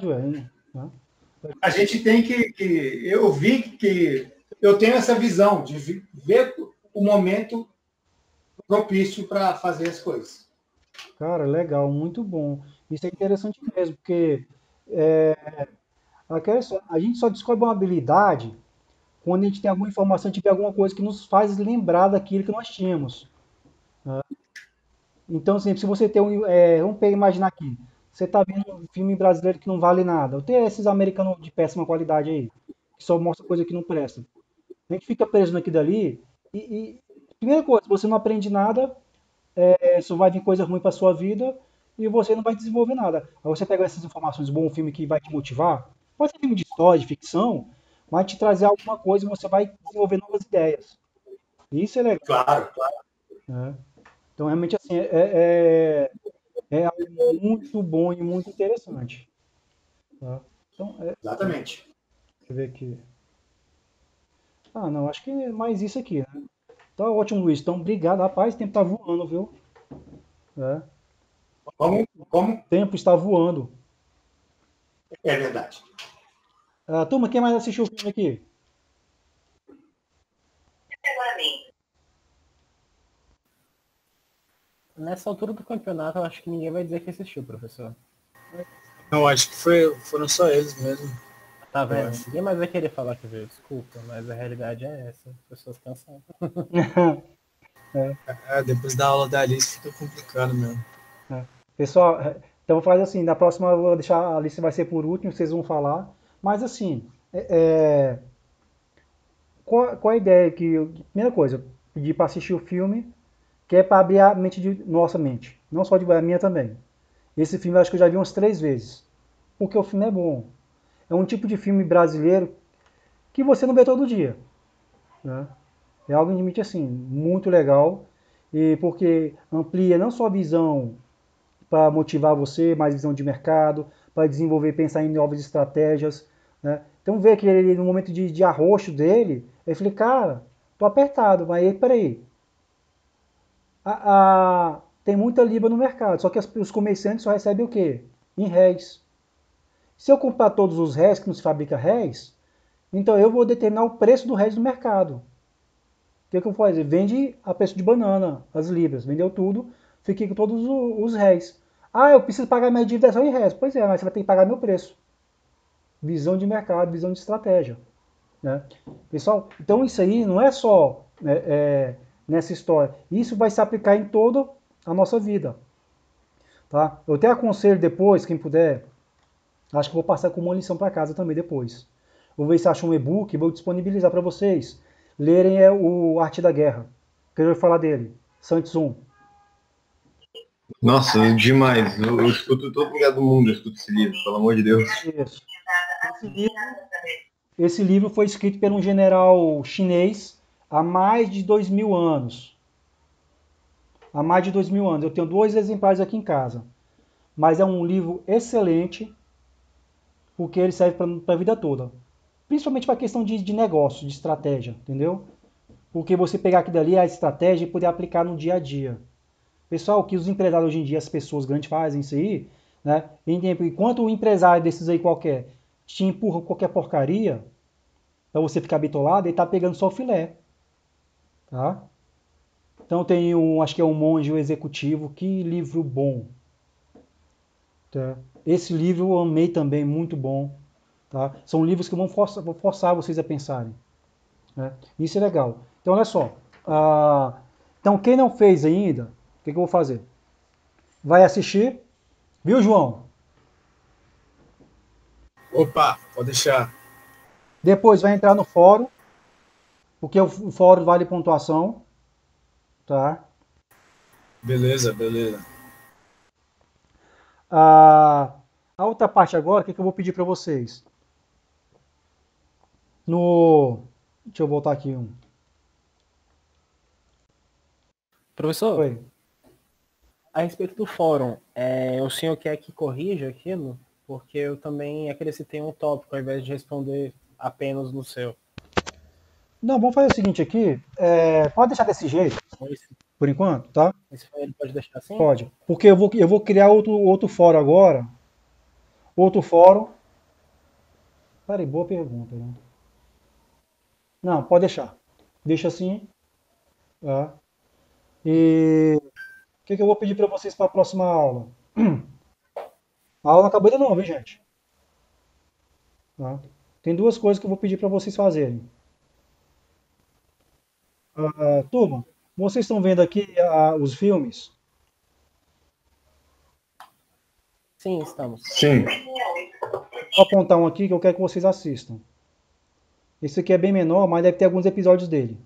a gente tem eu vi que eu tenho essa visão de ver o momento propício para fazer as coisas. Cara, legal, muito bom. Isso é interessante mesmo, porque a gente só descobre uma habilidade quando a gente tem alguma informação, tiver alguma coisa que nos faz lembrar daquilo que nós tínhamos. Né? Então, assim, se você tem vamos imaginar aqui, você está vendo um filme brasileiro que não vale nada, ou tem esses americanos de péssima qualidade aí, que só mostra coisa que não presta. A gente fica preso naquilo dali e Primeira coisa, você não aprende nada, só vai vir coisa ruim para sua vida e você não vai desenvolver nada. Aí você pega essas informações, um bom filme que vai te motivar, pode ser filme de história, de ficção, vai te trazer alguma coisa e você vai desenvolver novas ideias. Isso é legal, Claro, claro. né? Então, realmente, assim, é algo muito bom e muito interessante, tá? Então, Exatamente. deixa eu ver aqui. Ah, não, acho que é mais isso aqui, né? Tá ótimo, Luiz. Então, obrigado. Rapaz, o tempo tá voando, viu? É. Como O tempo está voando. é verdade. Turma, quem mais assistiu o filme aqui? Nessa altura do campeonato, eu acho que ninguém vai dizer que assistiu, professor. Eu acho que foram só eles mesmo. Tá vendo? acho. Ninguém mais vai querer falar que viu, desculpa, mas a realidade é essa. As pessoas cansadas. Depois da aula da Alice fica complicado mesmo. Pessoal, então vou fazer assim, na próxima eu vou deixar a lista vai ser por último, vocês vão falar. Mas assim, qual a ideia primeira coisa, pedir para assistir o filme, que é para abrir a mente de nossa mente, não só de a minha também. Esse filme eu acho que eu já vi umas 3 vezes, porque o filme é bom. É um tipo de filme brasileiro que você não vê todo dia, né? É algo realmente assim, muito legal, e porque amplia não só a visão para motivar você, mais visão de mercado, para desenvolver, pensar em novas estratégias, né? Então vê que ele, no momento de arroxo dele, ele falou, cara, tô apertado, mas peraí, tem muita libra no mercado, só que os comerciantes só recebem o quê? Em réis. Se eu comprar todos os réis que não se fabrica réis, então eu vou determinar o preço do réis no mercado. O que eu vou fazer? Vende a preço de banana, as libras, vendeu tudo, fiquei com todos os réis. Ah, eu preciso pagar minha dívida só em réis. Pois é, mas você vai ter que pagar meu preço. Visão de mercado, visão de estratégia, né? Pessoal, então isso aí não é só nessa história. Isso vai se aplicar em toda a nossa vida, tá? Eu até aconselho depois, quem puder, acho que vou passar com uma lição para casa também depois. Vou ver se acho um e-book, vou disponibilizar para vocês lerem o Arte da Guerra. Quero falar dele, Sun Tzu. Nossa, demais. Eu escuto todo lugar do mundo, eu escuto esse livro, pelo amor de Deus. Isso. Esse livro foi escrito por um general chinês há mais de 2000 anos. Há mais de 2000 anos. Eu tenho 2 exemplares aqui em casa. Mas é um livro excelente, porque ele serve para a vida toda. Principalmente para a questão de negócio, de estratégia, entendeu? Porque você pegar aquilo ali, a estratégia, e poder aplicar no dia a dia. Pessoal, o que os empresários hoje em dia, as pessoas grandes fazem isso aí, né? Enquanto o empresário desses aí qualquer te empurra qualquer porcaria, para você ficar bitolado, ele tá pegando só o filé, tá? Então tem acho que é um Monge o Executivo, que livro bom, tá? Esse livro eu amei também, muito bom, tá? São livros que vão forçar vocês a pensarem, né? Isso é legal. Então olha só, então quem não fez ainda, o que eu vou fazer? Vai assistir, viu, João? Opa, pode deixar. Depois vai entrar no fórum, porque o fórum vale pontuação, tá? Beleza, beleza. A outra parte agora, o que eu vou pedir para vocês? Deixa eu voltar aqui um. Professor, Oi. a respeito do fórum, o senhor quer que corrija aquilo? Porque eu também acrescentei um tópico ao invés de responder apenas no seu. Não, vamos fazer o seguinte aqui. Pode deixar desse jeito, por enquanto, tá? Ele pode deixar assim? Pode. Porque eu vou criar outro fórum agora. Outro fórum. Peraí, boa pergunta, né? Não, pode deixar. Deixa assim. Tá? E o que eu vou pedir para vocês para a próxima aula? A aula não acabou ainda não, viu, gente? Tá? Tem 2 coisas que eu vou pedir para vocês fazerem. Turma, vocês estão vendo aqui os filmes? Sim, estamos. Sim. Vou apontar um aqui que eu quero que vocês assistam. Esse aqui é bem menor, mas deve ter alguns episódios dele.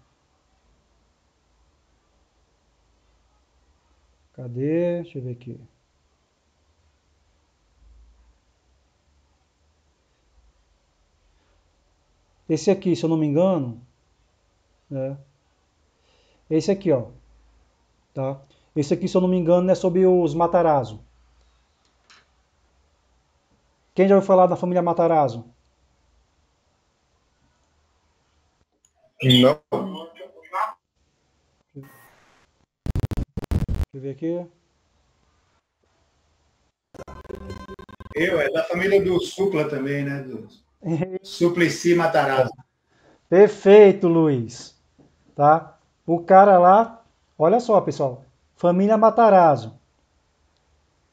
Cadê? Deixa eu ver aqui. Esse aqui, se eu não me engano, né? Esse aqui, ó, tá? Esse aqui, se eu não me engano, é sobre os Matarazzo. Quem já ouviu falar da família Matarazzo? Não. Deixa eu ver aqui. É da família do Supla também, né? Do Suplicy Matarazzo. Perfeito, Luiz. Tá? O cara lá, olha só, pessoal. Família Matarazzo.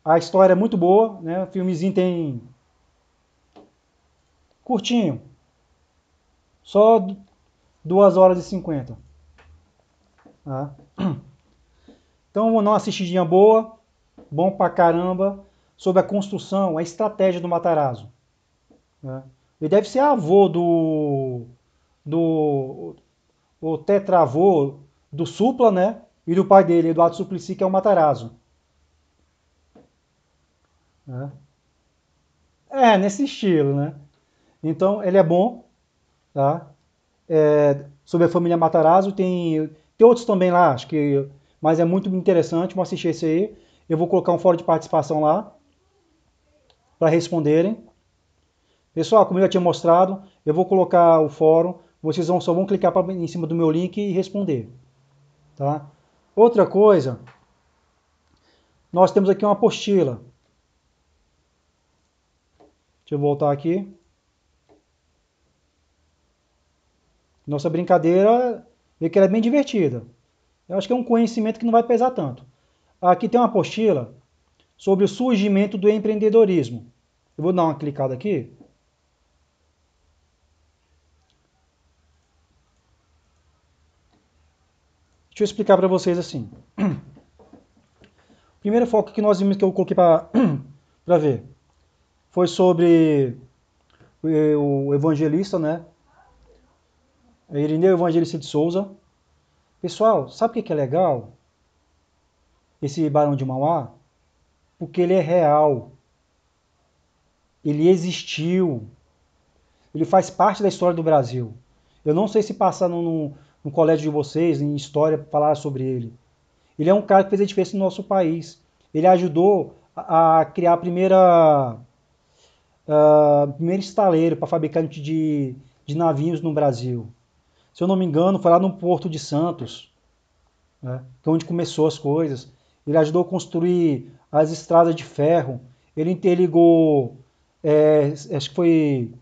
A história é muito boa, né? O filmezinho tem curtinho. Só 2 horas e 50. Tá? Então, vou dar uma assistidinha boa, bom pra caramba, sobre a construção, a estratégia do Matarazzo. Né? Ele deve ser avô do o tetravô do Supla, né? E do pai dele, Eduardo Suplicy, que é o Matarazzo. Né? Nesse estilo, né? Então, ele é bom, tá? Sobre a família Matarazzo, tem outros também lá, acho que, mas é muito interessante, vamos assistir esse aí. Eu vou colocar um fórum de participação lá, para responderem. Pessoal, como eu já tinha mostrado, eu vou colocar o fórum, vocês só vão clicar em cima do meu link e responder. Tá? Outra coisa, nós temos aqui uma apostila. Deixa eu voltar aqui. Nossa brincadeira, vê que ela é bem divertida. Eu acho que é um conhecimento que não vai pesar tanto. Aqui tem uma apostila sobre o surgimento do empreendedorismo. Eu vou dar uma clicada aqui. Deixa eu explicar para vocês assim. O primeiro foco que nós vimos, que eu coloquei para ver, foi sobre o evangelista, né? Irineu Evangelista de Souza. Pessoal, sabe o que é legal? Esse Barão de Mauá? Porque ele é real. Ele existiu. Ele faz parte da história do Brasil. Eu não sei se passar no colégio de vocês, em história, falar sobre ele. Ele é um cara que fez a diferença no nosso país. Ele ajudou a criar primeiro estaleiro para fabricante de navios no Brasil. Se eu não me engano, foi lá no Porto de Santos, né, que é onde começou as coisas. Ele ajudou a construir as estradas de ferro. Ele interligou, acho que foi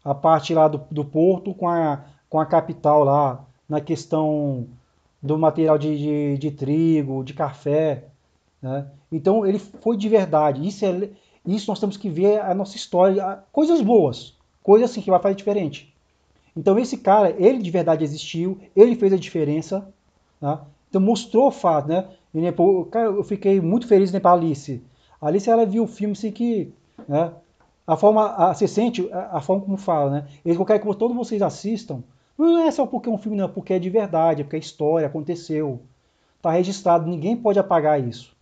a parte lá do porto com a capital lá, na questão do material de trigo, de café. Né? Então ele foi de verdade. Isso nós temos que ver a nossa história, coisas boas, coisas assim que vai fazer diferente. Então esse cara, ele de verdade existiu, ele fez a diferença, tá? Então mostrou o fato, né? E, né, cara, eu fiquei muito feliz, né, para a Alice. A Alice, ela viu o filme assim que, né, você sente a forma como fala, né? Eu quero que todos vocês assistam. Não é só porque é um filme, não, porque é de verdade, é porque é história, aconteceu. Está registrado, ninguém pode apagar isso.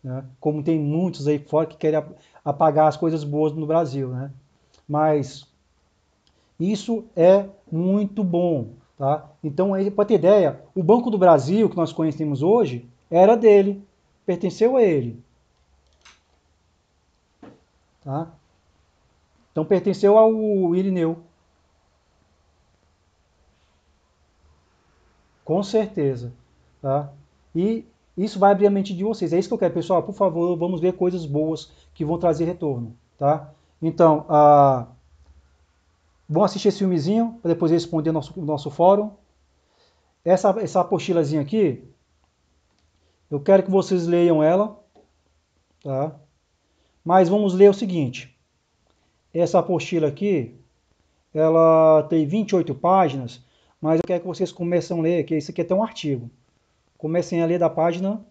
Né? Como tem muitos aí fora que querem apagar as coisas boas no Brasil. Né? Mas isso é muito bom. Tá? Então, para ter ideia, o Banco do Brasil, que nós conhecemos hoje, era dele, pertenceu a ele. Tá? Então, pertenceu ao Irineu. Com certeza. Tá? E isso vai abrir a mente de vocês. É isso que eu quero, pessoal. Por favor, vamos ver coisas boas que vão trazer retorno. Tá? Então, vão assistir esse filmezinho para depois responder nosso fórum. Essa apostilazinha aqui, eu quero que vocês leiam ela. Tá? Mas vamos ler o seguinte. Essa apostila aqui, ela tem 28 páginas, mas eu quero que vocês comecem a ler, que isso aqui é até um artigo. Comecem a ler da página.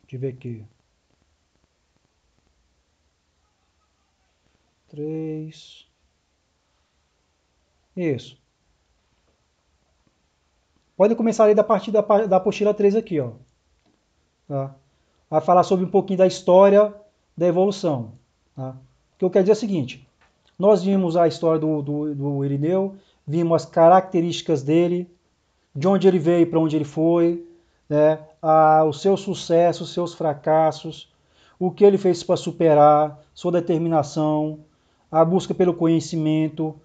Deixa eu ver aqui. 3. Isso. Pode começar a ler da partir da apostila 3 aqui, ó. tá? Vai falar sobre um pouquinho da história da evolução. Tá? O que eu quero dizer é o seguinte, nós vimos a história do Irineu, vimos as características dele, de onde ele veio para onde ele foi, né? O seu sucesso, os seus fracassos, o que ele fez para superar, sua determinação, a busca pelo conhecimento,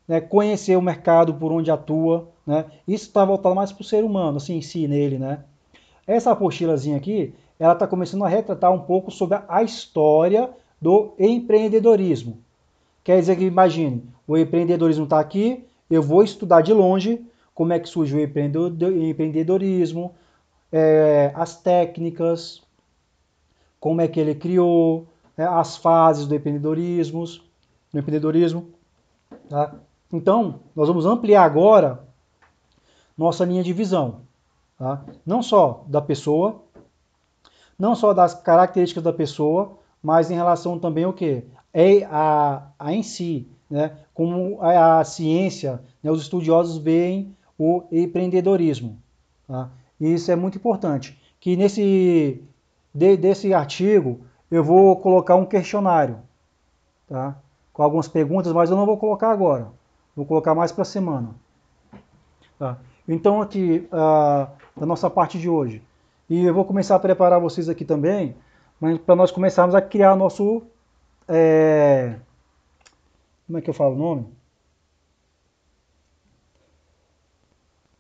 né? Conhecer o mercado por onde atua. Né? Isso está voltado mais para o ser humano, assim, em si, nele. Né? Essa apostilazinha aqui, ela está começando a retratar um pouco sobre a história do empreendedorismo. Quer dizer que, imagine, o empreendedorismo está aqui, eu vou estudar de longe como é que surgiu o empreendedorismo, as técnicas, como é que ele criou, né, as fases do empreendedorismo. Tá? Então, nós vamos ampliar agora nossa linha de visão. Tá? Não só da pessoa, não só das características da pessoa, mas em relação também ao que? A em si, né? Como a ciência, né? Os estudiosos veem o empreendedorismo. Tá? E isso é muito importante, que desse artigo eu vou colocar um questionário, tá? Com algumas perguntas, mas eu não vou colocar agora, vou colocar mais para a semana. Tá? Então aqui, da nossa parte de hoje, e eu vou começar a preparar vocês aqui também, para nós começarmos a criar nosso, como é que eu falo o nome?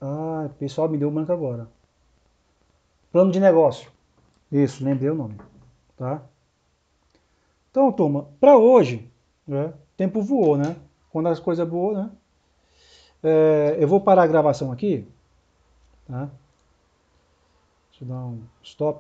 O pessoal me deu branco agora. Plano de negócio. Isso, lembrei o nome. Tá? Então, turma, para hoje, né, o tempo voou, né? Quando as coisas voam, né? Eu vou parar a gravação aqui. Tá? Deixa eu dar um stop.